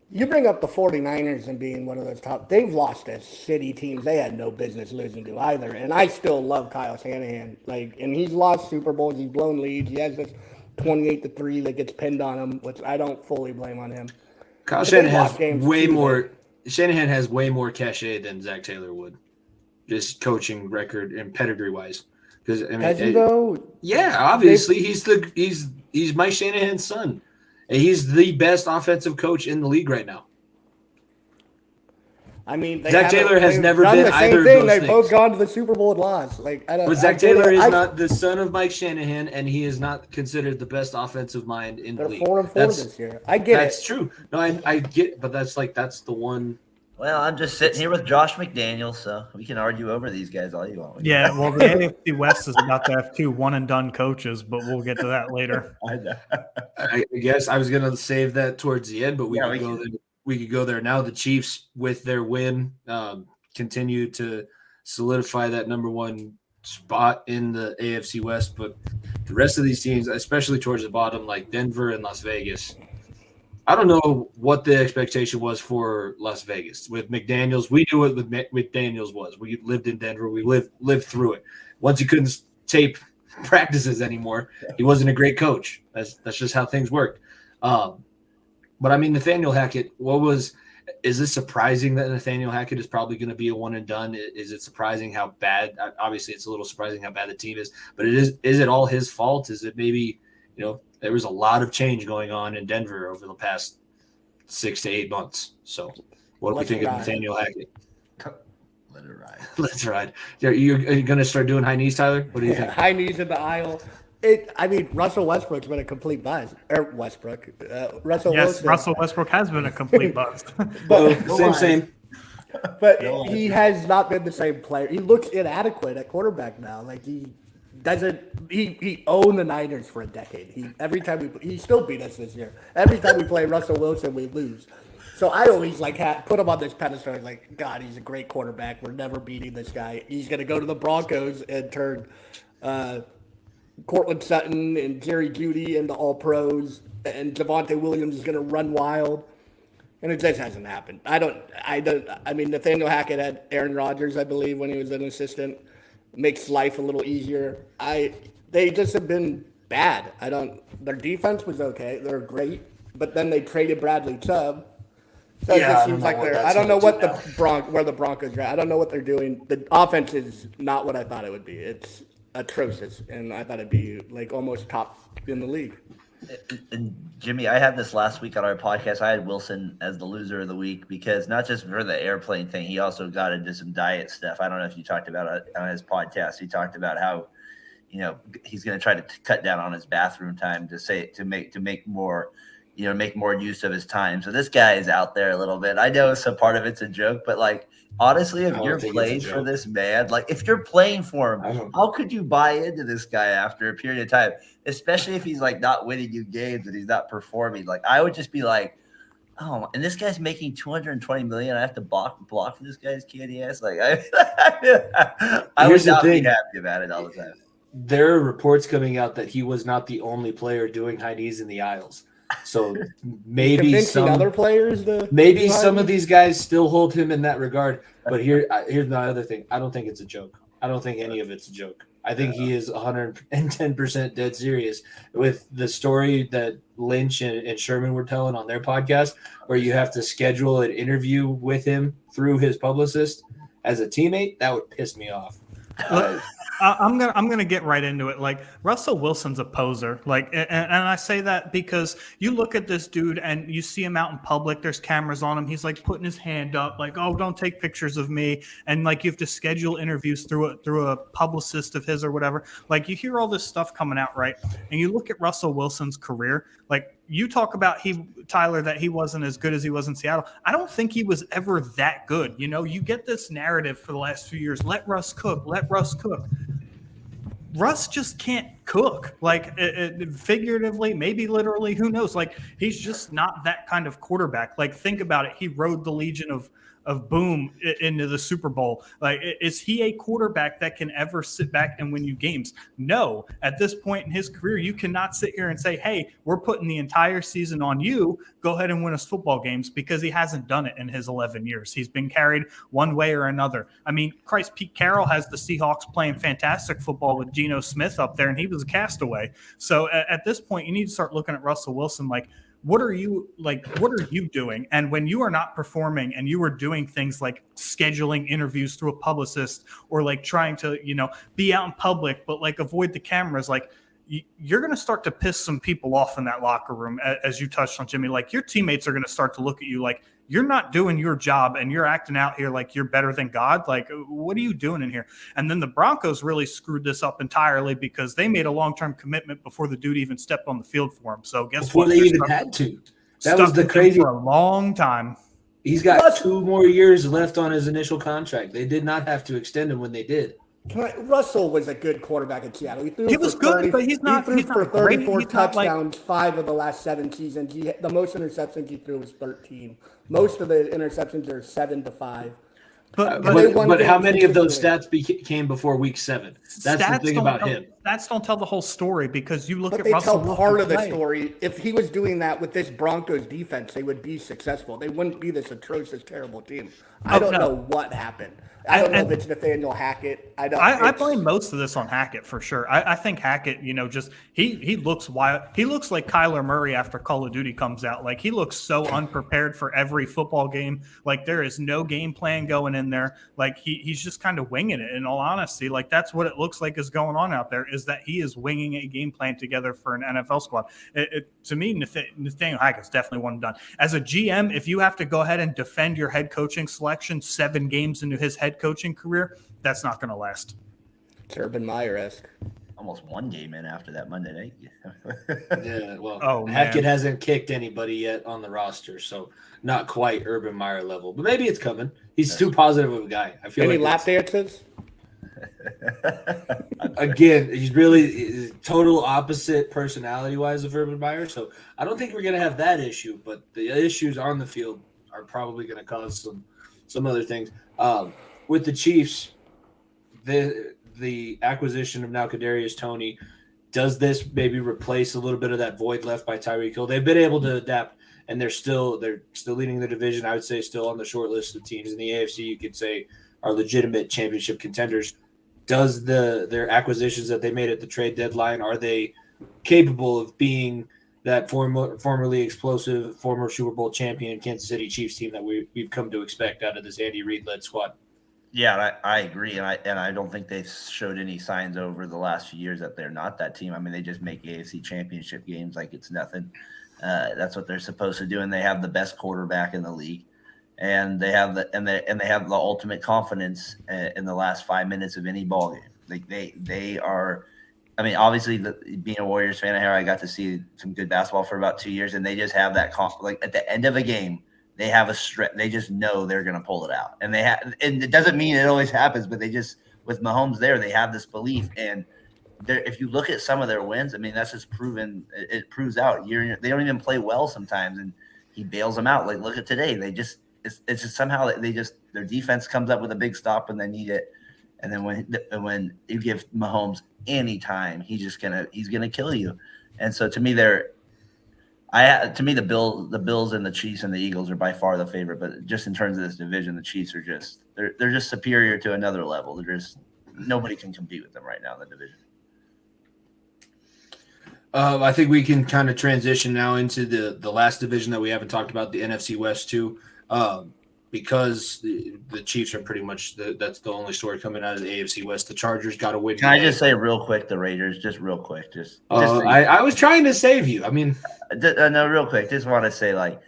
You bring up the 49ers and being one of those top. They've lost as shitty teams they had no business losing to either. And I still love Kyle Shanahan. And he's lost Super Bowls. He's blown leads. He has this 28-3 that gets pinned on him, which I don't fully blame on him. Kyle But Shanahan they've lost has games way too, more. Shanahan has way more cachet than Zach Taylor would, just coaching record and pedigree wise. Because Has he though? yeah, obviously he's Mike Shanahan's son, and he's the best offensive coach in the league right now. I mean, Zach Taylor has they've never done been the same either of thing. those They've things. both gone to the Super Bowl and lost. But Zach Taylor is not the son of Mike Shanahan, and he is not considered the best offensive mind in the They're league. 4-4 this year. I get That's it. true. No, I get, but that's the one. Well, I'm just sitting here with Josh McDaniels, so we can argue over these guys all you want. Yeah, well, the AFC West is about to have 2 one-and-done coaches, but we'll get to that later. I know. I guess I was gonna save that towards the end, but we could go there now. The Chiefs, with their win, continue to solidify that number 1 spot in the AFC West. But the rest of these teams, especially towards the bottom, like Denver and Las Vegas, I don't know what the expectation was for Las Vegas with McDaniels. We knew what McDaniels was. We lived in Denver. We lived through it. Once he couldn't tape practices anymore, he wasn't a great coach. That's just how things worked. But I mean, Nathaniel Hackett, is this surprising that Nathaniel Hackett is probably going to be a one and done? Is it surprising how bad? Obviously, it's a little surprising how bad the team is, but is it all his fault? Is it maybe, there was a lot of change going on in Denver over the past 6 to 8 months. So what do we think of Nathaniel Hackett? Let it ride. Let's ride. Are you going to start doing high knees, Tyler? What do you think? High knees in the aisle. Russell Westbrook's been a complete buzz. Russell Wilson. Russell Westbrook has been a complete bust. Same. But he has not been the same player. He looks inadequate at quarterback now. He owned the Niners for a decade. He still beat us this year. Every time we play Russell Wilson, we lose. So I always put him on this pedestal. God, he's a great quarterback. We're never beating this guy. He's going to go to the Broncos and turn Cortland Sutton and Jerry Jeudy into all pros, and Javonte Williams is going to run wild. And it just hasn't happened. I mean, Nathaniel Hackett had Aaron Rodgers, I believe, when he was an assistant. Makes life a little easier. They just have been bad. Their defense was okay. They're great. But then they traded Bradley Chubb. So it just seems like I don't know what where the Broncos are at. I don't know what they're doing. The offense is not what I thought it would be. It's atrocious. And I thought it'd be almost top in the league. And Jimmy, I had this last week on our podcast. I had Wilson as the loser of the week because not just for the airplane thing, he also got into some diet stuff. I don't know if you talked about it on his podcast. He talked about how, he's going to try to cut down on his bathroom time to make more use of his time. So this guy is out there a little bit. I know some part of it's a joke, but honestly, if you're playing for this man, if you're playing for him, how could you buy into this guy after a period of time, especially if he's not winning you games and he's not performing? I would just be oh, and this guy's making $220 million. I have to block for this guy's candy ass. I would not be happy about it all the time. There are reports coming out that he was not the only player doing high knees in the aisles. So maybe some other players. Some of these guys still hold him in that regard. But here's the other thing. I don't think it's a joke. I don't think any of it's a joke. I think he is 110% dead serious with the story that Lynch and Sherman were telling on their podcast, where you have to schedule an interview with him through his publicist as a teammate. That would piss me off. I'm gonna get right into it. Russell Wilson's a poser. And I say that because you look at this dude and you see him out in public. There's cameras on him. He's putting his hand up, oh, don't take pictures of me. And you have to schedule interviews through a publicist of his or whatever. You hear all this stuff coming out, right? And you look at Russell Wilson's career. You talk about Tyler, that he wasn't as good as he was in Seattle. I don't think he was ever that good. You get this narrative for the last few years. Let Russ cook. Russ just can't cook, figuratively, maybe literally, who knows? He's just not that kind of quarterback. Think about it. He rode the legion of of boom into the Super Bowl. Like, is he a quarterback that can ever sit back and win you games? No. At this point in his career, you cannot sit here and say, hey, we're putting the entire season on you. Go ahead and win us football games, because he hasn't done it in his 11 years. He's been carried one way or another. I mean, Christ, Pete Carroll has the Seahawks playing fantastic football with Geno Smith up there, and he was a castaway. So at this point, you need to start looking at Russell Wilson like, what are you doing? And when you are not performing and you are doing things like scheduling interviews through a publicist, or like trying to, be out in public, but like avoid the cameras, like you're going to start to piss some people off in that locker room, as you touched on, Jimmy. Like, your teammates are going to start to look at you like you're not doing your job and you're acting out here like you're better than God. Like, what are you doing in here? And then the Broncos really screwed this up entirely, because they made a long-term commitment before the dude even stepped on the field for him. So guess before what? they even had to. That was the crazy for a long time. He's got 2 more years left on his initial contract. They did not have to extend him when they did. Russell was a good quarterback in Seattle. He was good, but he's not. He threw he's for not 34 great. touchdowns 5 of the last 7 seasons. The most interceptions he threw was 13. Most of the interceptions are 7 to 5. But how many of those stats came before week 7? That's the thing about him. Stats don't tell the whole story, because you look at they Russell tell part of the story. If he was doing that with this Broncos defense, they would be successful. They wouldn't be this atrocious, terrible team. I don't know what happened. I don't know if it's Nathaniel Hackett. I blame most of this on Hackett for sure. I think Hackett, just he looks wild. He looks like Kyler Murray after Call of Duty comes out. Like, he looks so unprepared for every football game. Like, there is no game plan going in there. Like, he's just kind of winging it. In all honesty, like, that's what it looks like is going on out there, is that he is winging a game plan together for an NFL squad. To me, Nathaniel Hackett's definitely one and done. As a GM, if you have to go ahead and defend your head coaching selection 7 games into his head coaching career, that's not going to last. It's Urban Meyer-esque. Almost 1 game in after that Monday night. Yeah, well, Hackett hasn't kicked anybody yet on the roster, so not quite Urban Meyer level, but maybe it's coming. He's too positive of a guy. I feel any like lap dances? Again, he's really total opposite personality-wise of Urban Meyer, so I don't think we're going to have that issue, but the issues on the field are probably going to cause some other things. With the Chiefs, the acquisition of now Kadarius Toney, does this maybe replace a little bit of that void left by Tyreek Hill? They've been able to adapt, and they're still leading the division. I would say still on the short list of teams in the AFC. You could say are legitimate championship contenders. Does their acquisitions that they made at the trade deadline, are they capable of being that formerly explosive, former Super Bowl champion Kansas City Chiefs team that we've come to expect out of this Andy Reid-led squad? Yeah, I agree, and I don't think they've showed any signs over the last few years that they're not that team. I mean, they just make AFC championship games like it's nothing. That's what they're supposed to do, and they have the best quarterback in the league, and they have the ultimate confidence in the last 5 minutes of any ball game. Like they are. I mean, obviously, being a Warriors fan here, I got to see some good basketball for about 2 years, and they just have that like at the end of a game. They have a stretch. They just know they're going to pull it out, and and it doesn't mean it always happens, but they just, with Mahomes there, they have this belief. And if you look at some of their wins, I mean, that's just proven. It proves out. They don't even play well sometimes, and he bails them out. Like, look at today. It's just somehow their defense comes up with a big stop when they need it, and then when you give Mahomes any time, he's gonna kill you. And so to me, the Bills and the Chiefs and the Eagles are by far the favorite, but just in terms of this division, the Chiefs are they're just superior to another level. Nobody can compete with them right now in the division. I think we can kind of transition now into the last division that we haven't talked about, the NFC West too, because the Chiefs are pretty much that's the only story coming out of the AFC West. The Chargers got to win. Can I just say real quick, the Raiders, just real quick, I was trying to save you. I mean, no, real quick, just want to say, like,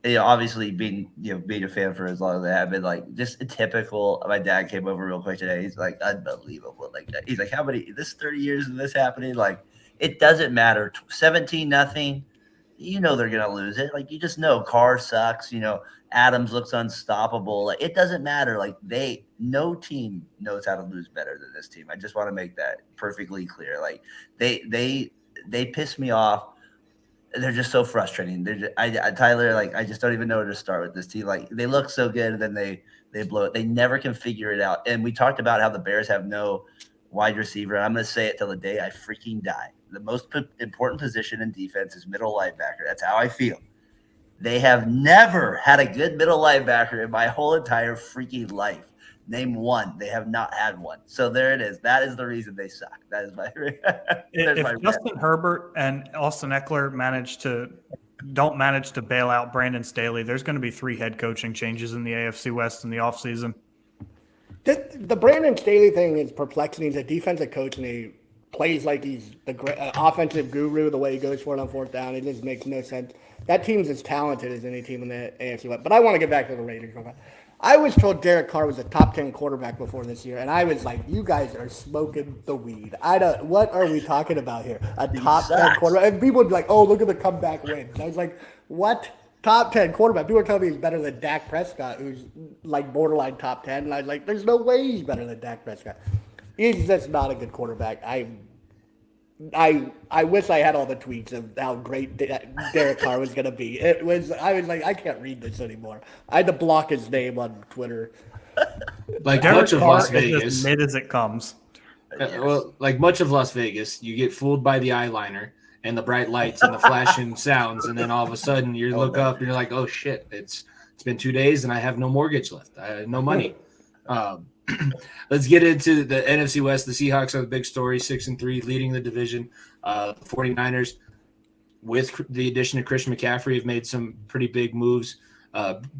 obviously being a fan for as long as I have been, like, just a typical. My dad came over real quick today. He's like, unbelievable. Like, he's like, how many? This 30 years of this happening? Like, it doesn't matter. 17-0. You know they're gonna lose it. Like, you just know Carr sucks. Adams looks unstoppable. Like, it doesn't matter. Like, no team knows how to lose better than this team. I just want to make that perfectly clear. Like, they piss me off they're just so frustrating. Tyler, like, I just don't even know where to start with this team. Like, they look so good, and then they blow it. They never can figure it out. And we talked about how the Bears have no wide receiver. I'm going to say it till the day I freaking die. The most important position in defense is middle linebacker. That's how I feel. They have never had a good middle linebacker in my whole entire freaking life. Name one. They have not had one. So there it is. That is the reason they suck. That is my. If Justin Herbert and Austin Eckler don't manage to bail out Brandon Staley, there's going to be 3 head coaching changes in the AFC West in the offseason. The Brandon Staley thing is perplexing. He's a defensive coach, and he plays like he's the offensive guru. The way he goes for it on fourth down, it just makes no sense. That team's as talented as any team in the AFC West. But I want to get back to the Raiders. I was told Derek Carr was a top 10 quarterback before this year, and I was like, "You guys are smoking the weed." What are we talking about here? A top 10 quarterback? And people would be like, "Oh, look at the comeback wins." And I was like, "What? Top 10 quarterback?" People were telling me he's better than Dak Prescott, who's like borderline top 10. And I was like, "There's no way he's better than Dak Prescott. He's just not a good quarterback." I wish I had all the tweets of how great Derek Carr was going to be. I was like, I can't read this anymore. I had to block his name on Twitter. Like Derek much of Carr Las is Vegas. as mid as it comes. Well, like much of Las Vegas, you get fooled by the eyeliner and the bright lights and the flashing sounds, and then all of a sudden you look up and you're like, "Oh shit! It's been 2 days and I have no mortgage left. I have no money." Let's get into the NFC West. The Seahawks are the big story, 6-3, leading the division. The 49ers, with the addition of Christian McCaffrey, have made some pretty big moves,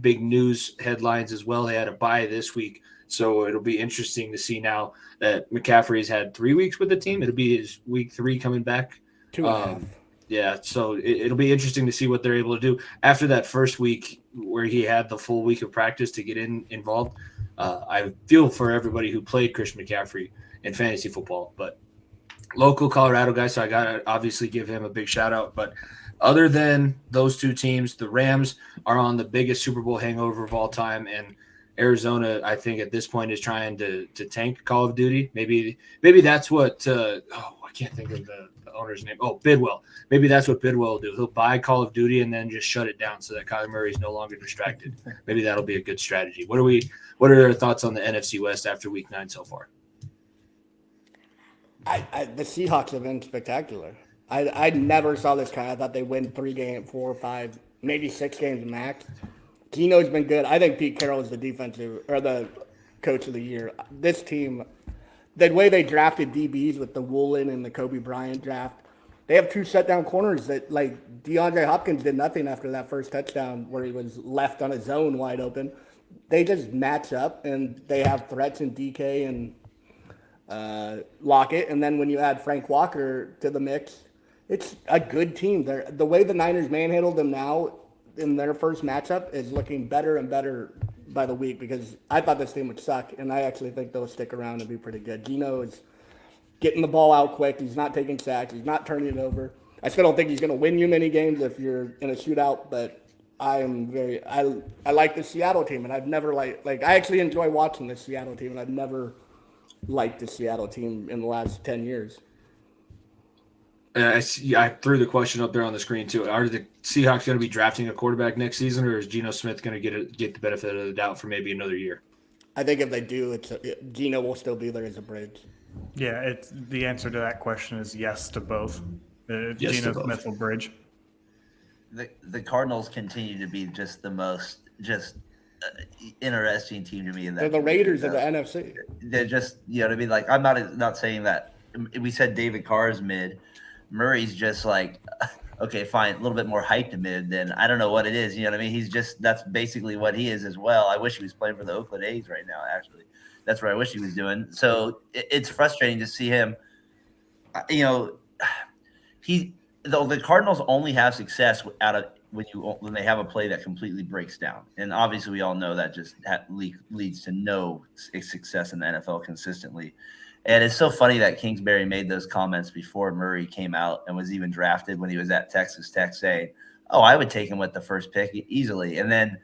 big news headlines as well. They had a bye this week, so it'll be interesting to see now that McCaffrey's had 3 weeks with the team. It'll be his week 3 coming back. 2.5. Yeah, so it'll be interesting to see what they're able to do after that first week where he had the full week of practice to get involved. I feel for everybody who played Christian McCaffrey in fantasy football, but local Colorado guy, so I got to obviously give him a big shout out. But other than those 2 teams, the Rams are on the biggest Super Bowl hangover of all time, and Arizona, I think at this point, is trying to tank Call of Duty. Maybe that's what I can't think of the owner's name. Oh, Bidwell. Maybe that's what Bidwell will do. He'll buy Call of Duty and then just shut it down so that Kyler Murray is no longer distracted. Maybe that'll be a good strategy. What are your thoughts on the NFC West after Week 9 so far? The Seahawks have been spectacular. I never saw this kind. I thought they win 3 games, 4 or 5, maybe 6 games max. Gino's been good. I think Pete Carroll is the coach of the year. This team, the way they drafted DBs with the Woolen and the Kobe Bryant draft, they have 2 shutdown corners that, like, DeAndre Hopkins did nothing after that first touchdown where he was left on his own wide open. They just match up, and they have threats in DK and Lockett. And then when you add Frank Walker to the mix, it's a good team. The way the Niners manhandled them now in their first matchup is looking better and better by the week, because I thought this team would suck, and I actually think they'll stick around and be pretty good. Gino is getting the ball out quick. He's not taking sacks. He's not turning it over. I still don't think he's going to win you many games if you're in a shootout, but I like the Seattle team, and I've never I actually enjoy watching the Seattle team, and I've never liked the Seattle team in the last 10 years. I threw the question up there on the screen too. Are the Seahawks going to be drafting a quarterback next season, or is Geno Smith going to get the benefit of the doubt for maybe another year? I think if they do, Geno will still be there as a bridge. Yeah, the answer to that question is yes to both. Geno Smith will bridge. The Cardinals continue to be just the most interesting team to me. In that they're the Raiders of the NFC. They're just, you know what I mean? Like, I'm not saying that. We said David Carr is mid. Murray's just like, okay, fine, a little bit more hyped mid than I don't know what it is. You know what I mean? He's just, that's basically what he is as well. I wish he was playing for the Oakland A's right now, actually. That's what I wish he was doing. So it's frustrating to see him. You know, the Cardinals only have success when they have a play that completely breaks down. And obviously we all know that just leads to no success in the NFL consistently. And it's so funny that Kingsbury made those comments before Murray came out and was even drafted when he was at Texas Tech, saying, "Oh, I would take him with the first pick easily." And then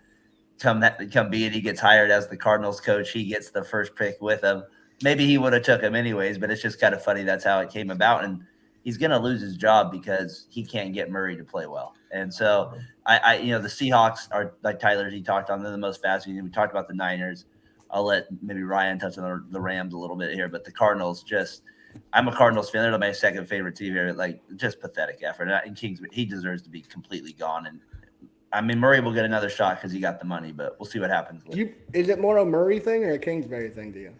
come be it, he gets hired as the Cardinals coach. He gets the first pick with him. Maybe he would have took him anyways, but it's just kind of funny that's how it came about. And he's going to lose his job because he can't get Murray to play well. And so I the Seahawks are, like Tyler, he talked on, they're the most fascinating. We talked about the Niners. I'll let maybe Ryan touch on the Rams a little bit here, but the Cardinals I'm a Cardinals fan. They're my second favorite team here. Like, just pathetic effort. And Kingsbury, he deserves to be completely gone. And I mean, Murray will get another shot because he got the money, but we'll see what happens. Is it more a Murray thing or a Kingsbury thing to you?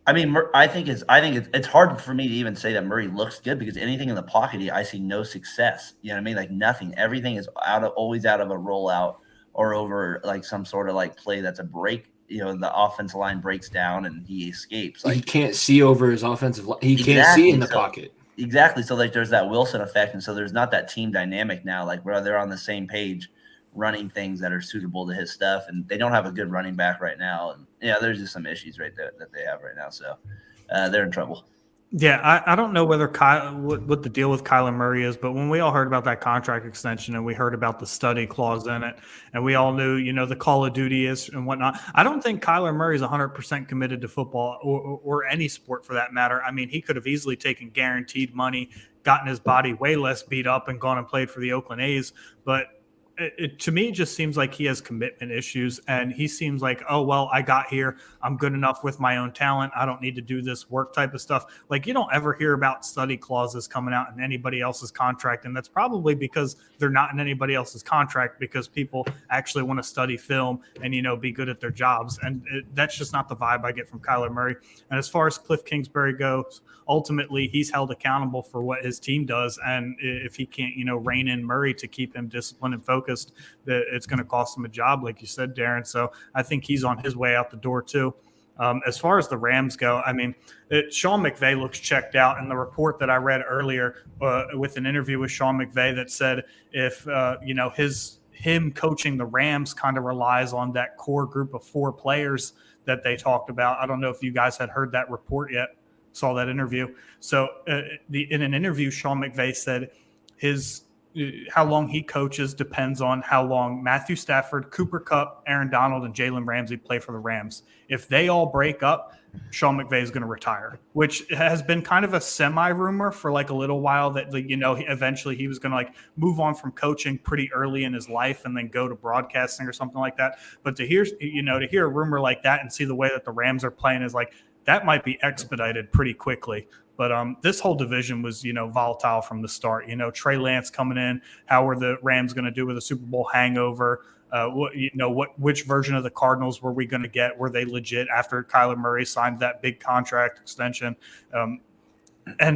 I mean, I think it's hard for me to even say that Murray looks good because anything in the pocket, I see no success. You know what I mean? Like nothing. Everything is always out of a rollout or over like some sort of like play that's a break. You know, the offensive line breaks down and he escapes. Like he can't see over his offensive line. He can't see in the pocket. Exactly. So like there's that Wilson effect, and so there's not that team dynamic now, like where they're on the same page running things that are suitable to his stuff, and they don't have a good running back right now. And there's just some issues right there that they have right now. So they're in trouble. Yeah, I don't know whether what the deal with Kyler Murray is, but when we all heard about that contract extension and we heard about the study clause in it, and we all knew, the Call of Duty is and whatnot, I don't think Kyler Murray is 100% committed to football or any sport for that matter. I mean, he could have easily taken guaranteed money, gotten his body way less beat up, and gone and played for the Oakland A's, but to me, it just seems like he has commitment issues, and he seems like, oh, well, I got here. I'm good enough with my own talent. I don't need to do this work type of stuff. Like, you don't ever hear about study clauses coming out in anybody else's contract, and that's probably because they're not in anybody else's contract because people actually want to study film and, be good at their jobs. And that's just not the vibe I get from Kyler Murray. And as far as Cliff Kingsbury goes, ultimately, he's held accountable for what his team does. And if he can't, rein in Murray to keep him disciplined and focused, that it's going to cost him a job, like you said, Darren. So I think he's on his way out the door too. As far as the Rams go, I mean, Sean McVay looks checked out. And the report that I read earlier with an interview with Sean McVay that said if, him coaching the Rams kind of relies on that core group of 4 players that they talked about. I don't know if you guys had heard that report yet, saw that interview. So in an interview, Sean McVay said how long he coaches depends on how long Matthew Stafford, Cooper Kupp, Aaron Donald, and Jalen Ramsey play for the Rams. If they all break up, Sean McVay is going to retire, which has been kind of a semi-rumor for like a little while that, eventually he was going to like move on from coaching pretty early in his life and then go to broadcasting or something like that. But to hear a rumor like that and see the way that the Rams are playing is like, that might be expedited pretty quickly. But this whole division was, volatile from the start. Trey Lance coming in. How were the Rams going to do with a Super Bowl hangover? Which version of the Cardinals were we going to get? Were they legit after Kyler Murray signed that big contract extension? And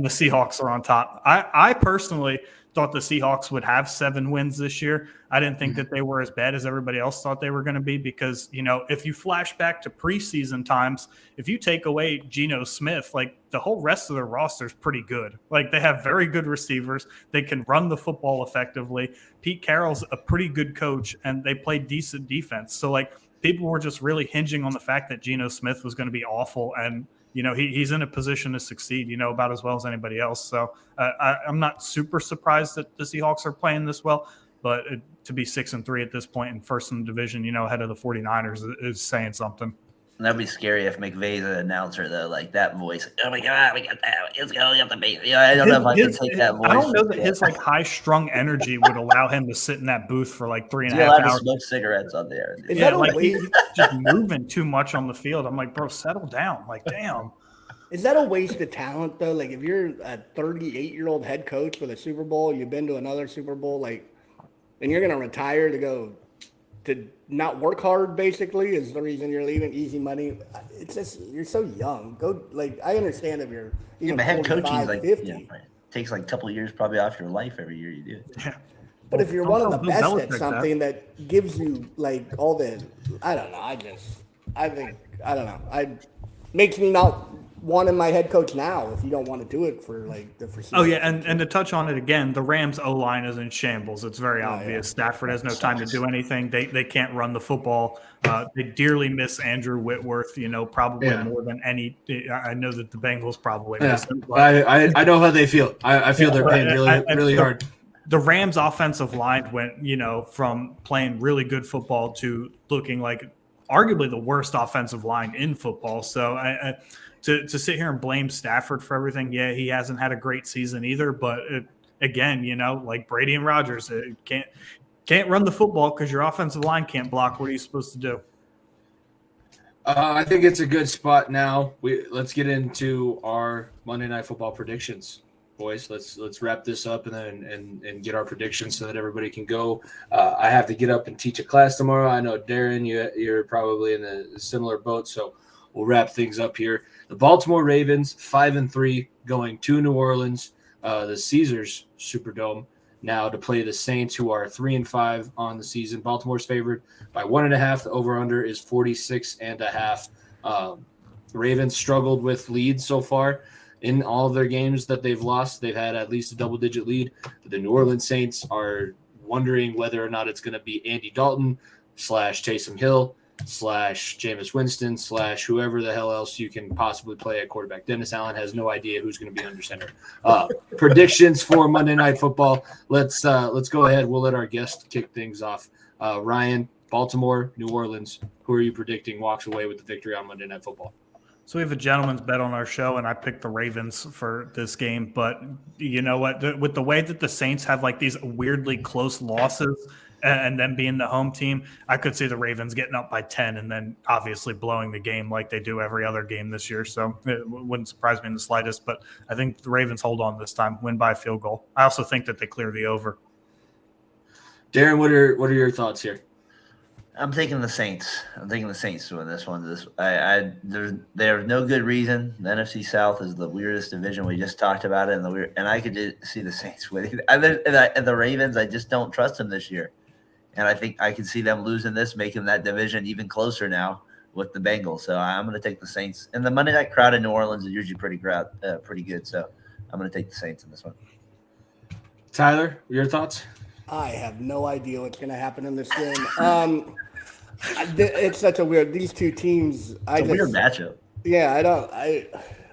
the Seahawks are on top. I personally thought the Seahawks would have 7 wins this year. I didn't think that they were as bad as everybody else thought they were going to be because, if you flash back to preseason times, if you take away Geno Smith, like the whole rest of their roster is pretty good. Like they have very good receivers. They can run the football effectively. Pete Carroll's a pretty good coach and they play decent defense. So like people were just really hinging on the fact that Geno Smith was going to be awful. And he's in a position to succeed, about as well as anybody else. So I'm not super surprised that the Seahawks are playing this well, but to be 6-3 at this point and first in the division, ahead of the 49ers is saying something. That'd be scary if McVay's an announcer, though, like that voice. Oh my God, we got that. It's going up the base. I don't know if I can take that voice. I don't know that his like high-strung energy would allow him to sit in that booth for like 3.5 hours. You're allowed to smoke cigarettes on there. He's just moving too much on the field. I'm like, bro, settle down. Like, damn. Is that a waste of talent, though? Like, if you're a 38-year-old head coach with a Super Bowl, you've been to another Super Bowl, and you're going to retire to go to not work hard, basically, is the reason you're leaving. Easy money. It's just, you're so young. Go, I understand if you're even but head coaching is 50. Takes like a couple of years probably off your life every year you do. Yeah. But if you're one of the best at something that gives you all the, I don't know. Makes me not wanting my head coach now if you don't want to do it for the foreseeable. Oh yeah, and to touch on it again, the Rams O-line is in shambles. It's very obvious. Yeah. Stafford has no time to do anything. They can't run the football. They dearly miss Andrew Whitworth, probably more than any. I know that the Bengals probably miss him. I know how they feel. I feel they're paying really hard. The Rams offensive line went, from playing really good football to looking like arguably the worst offensive line in football. So to sit here and blame Stafford for everything, yeah, he hasn't had a great season either. But again, like Brady and Rodgers, it can't run the football because your offensive line can't block. What are you supposed to do? I think it's a good spot now. Let's get into our Monday Night Football predictions, boys. Let's wrap this up and get our predictions so that everybody can go. I have to get up and teach a class tomorrow. I know Darren, you're probably in a similar boat, so we'll wrap things up here. The Baltimore Ravens 5-3 going to New Orleans, the Caesars Superdome. Now to play the Saints, who are 3-5 on the season. Baltimore's favored by 1.5. The over/under is 46.5. The Ravens struggled with leads so far in all of their games that they've lost. They've had at least a double-digit lead. The New Orleans Saints are wondering whether or not it's going to be Andy Dalton / Taysom Hill / Jameis Winston / whoever the hell else you can possibly play at quarterback. Dennis Allen has no idea who's going to be under center. Predictions for Monday Night Football. Let's go ahead. We'll let our guest kick things off. Ryan, Baltimore, New Orleans. Who are you predicting walks away with the victory on Monday Night Football? So we have a gentleman's bet on our show, and I picked the Ravens for this game. But you know what? With the way that the Saints have like these weirdly close losses and then being the home team, I could see the Ravens getting up by 10 and then obviously blowing the game like they do every other game this year. So it wouldn't surprise me in the slightest. But I think the Ravens hold on this time, win by a field goal. I also think that they clear the over. Darren, what are your thoughts here? I'm taking the Saints. I'm taking the Saints to win this one. There's no good reason. The NFC South is the weirdest division. We just talked about it, and I could see the Saints winning. And the Ravens, I just don't trust them this year, and I think I can see them losing this, making that division even closer now with the Bengals. So I'm going to take the Saints. And the Monday night crowd in New Orleans is usually pretty good. So I'm going to take the Saints in this one. Tyler, your thoughts? I have no idea what's going to happen in this game. It's such a weird. These two teams. It's a weird matchup. Yeah,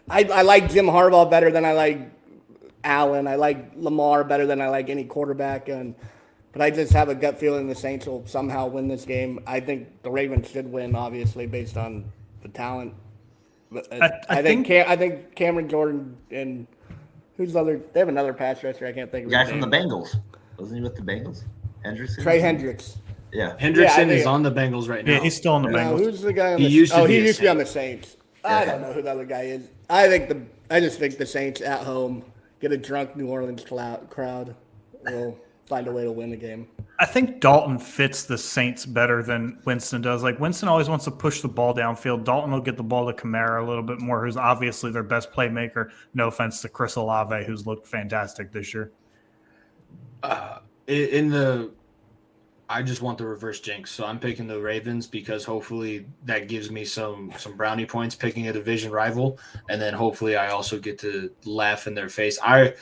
I like Jim Harbaugh better than I like Allen. I like Lamar better than I like any quarterback. But I just have a gut feeling the Saints will somehow win this game. I think the Ravens should win, obviously, based on the talent. But I think Cameron Jordan and who's the other? They have another pass rusher. I can't think of. The guy from the Bengals. Wasn't he with the Bengals? Hendrickson? Trey Hendricks. Yeah. Hendrickson is on the Bengals right now. Yeah, he's still on the Bengals. Who's the guy on he used to be on the Saints. I don't know who the other guy is. I just think the Saints at home get a drunk New Orleans crowd will find a way to win the game. I think Dalton fits the Saints better than Winston does. Like Winston always wants to push the ball downfield. Dalton will get the ball to Kamara a little bit more, who's obviously their best playmaker. No offense to Chris Olave, who's looked fantastic this year. I just want the reverse jinx, so I'm picking the Ravens because hopefully that gives me some brownie points picking a division rival, and then hopefully I also get to laugh in their face. I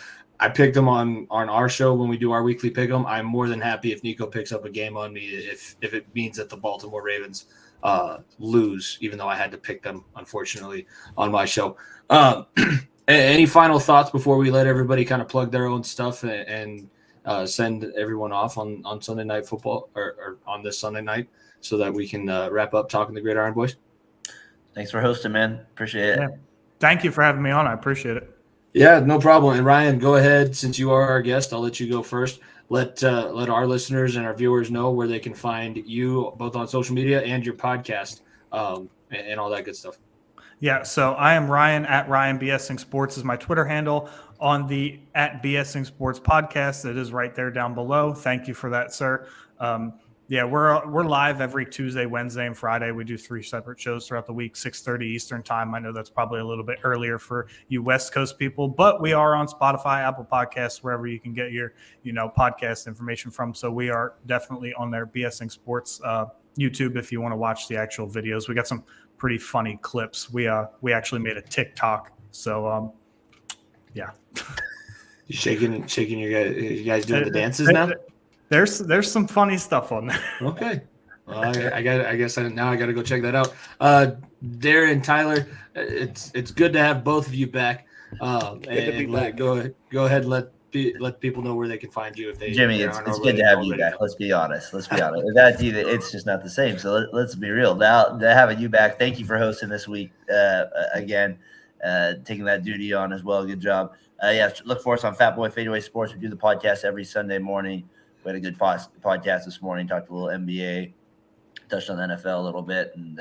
picked them on our show when we do our weekly pick 'em. I'm more than happy if Nico picks up a game on me if it means that the Baltimore Ravens lose, even though I had to pick them, unfortunately, on my show. Any final thoughts before we let everybody kind of plug their own stuff and send everyone off on Sunday Night Football or on this Sunday night so that we can wrap up talking the Gridiron boys? Thanks for hosting, man. Appreciate it. Yeah. Thank you for having me on. I appreciate it. Yeah, no problem. And Ryan, go ahead. Since you are our guest, I'll let you go first. Let our listeners and our viewers know where they can find you both on social media and your podcast and all that good stuff. Yeah, so I am Ryan at Ryan BSing Sports is my Twitter handle. On the at BSing Sports podcast, it is right there down below. Thank you for that, sir. Yeah, we're live every Tuesday, Wednesday, and Friday. We do 3 separate shows throughout the week, 6:30 Eastern time. I know that's probably a little bit earlier for you West Coast people, but we are on Spotify, Apple Podcasts, wherever you can get your podcast information from. So we are definitely on there, BSing Sports YouTube if you want to watch the actual videos. We got some pretty funny clips. We actually made a TikTok. So yeah. You shaking you guys doing the dances now? There's some funny stuff on there. Okay. Well, I guess now I got to go check that out. Darren, Tyler, it's good to have both of you back. Go ahead and let people know where they can find you if they. Jimmy, it's good to have you back. Let's be honest. Without you, it's just not the same. So let's be real. Now having you back, thank you for hosting this week again. taking that duty on as well. Good job. Look for us on Fat Boy Fadeaway Sports. We do the podcast every Sunday morning. We had a good podcast this morning. Talked a little NBA, touched on the NFL a little bit, and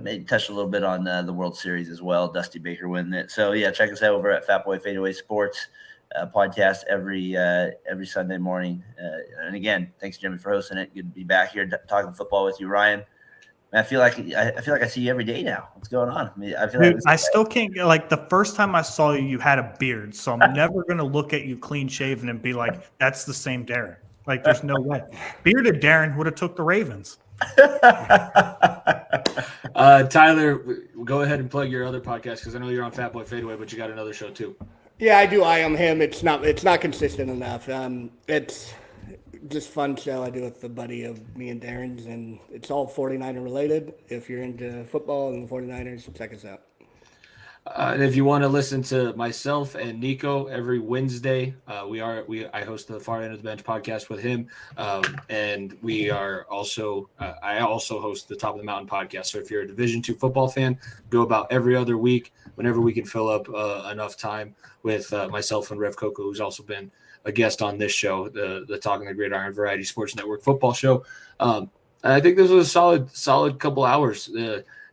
maybe touched a little bit on the World Series as well. Dusty Baker winning it. So check us out over at Fat Boy Fadeaway Sports podcast every Sunday morning. And again, thanks Jimmy for hosting it. Good to be back here talking football with you, Ryan. I feel like I see you every day now. What's going on? I mean, I feel Dude, like I still can't get, like, the first time I saw you, you had a beard. So I'm never going to look at you clean shaven and be like, that's the same Darren. Like, there's no way. Bearded Darren would have took the Ravens. Tyler, go ahead and plug your other podcast because I know you're on Fat Boy Fadeaway, but you got another show too. Yeah, I do. I am him. It's not consistent enough. It's just fun show I do with a buddy of me and Darren's, and it's all 49er related. If you're into football and the 49ers, check us out. And if you want to listen to myself and Nico every Wednesday, I host the Far End of the Bench podcast with him, and we are also I also host the Top of the Mountain podcast. So if you're a Division II football fan, go about every other week whenever we can fill up enough time with myself and Rev Coco, who's also been a guest on this show, the Talkin the Gridiron Variety Sports Network football show. I think this was a solid couple hours.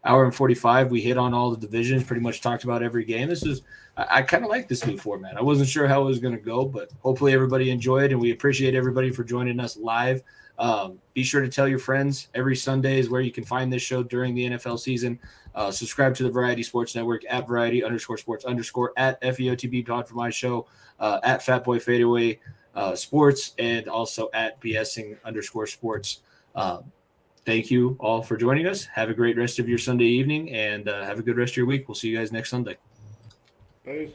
Hour and 45, we hit on all the divisions, pretty much talked about every game. I kind of like this new format. I wasn't sure how it was going to go, but hopefully everybody enjoyed, and we appreciate everybody for joining us live. Be sure to tell your friends. Every Sunday is where you can find this show during the NFL season. Subscribe to the Variety Sports Network at Variety_Sports_ at FEOTB Pod for my show, at Fat Boy Fadeaway Sports, and also at BSing_Sports. Thank you all for joining us. Have a great rest of your Sunday evening, and have a good rest of your week. We'll see you guys next Sunday. Peace.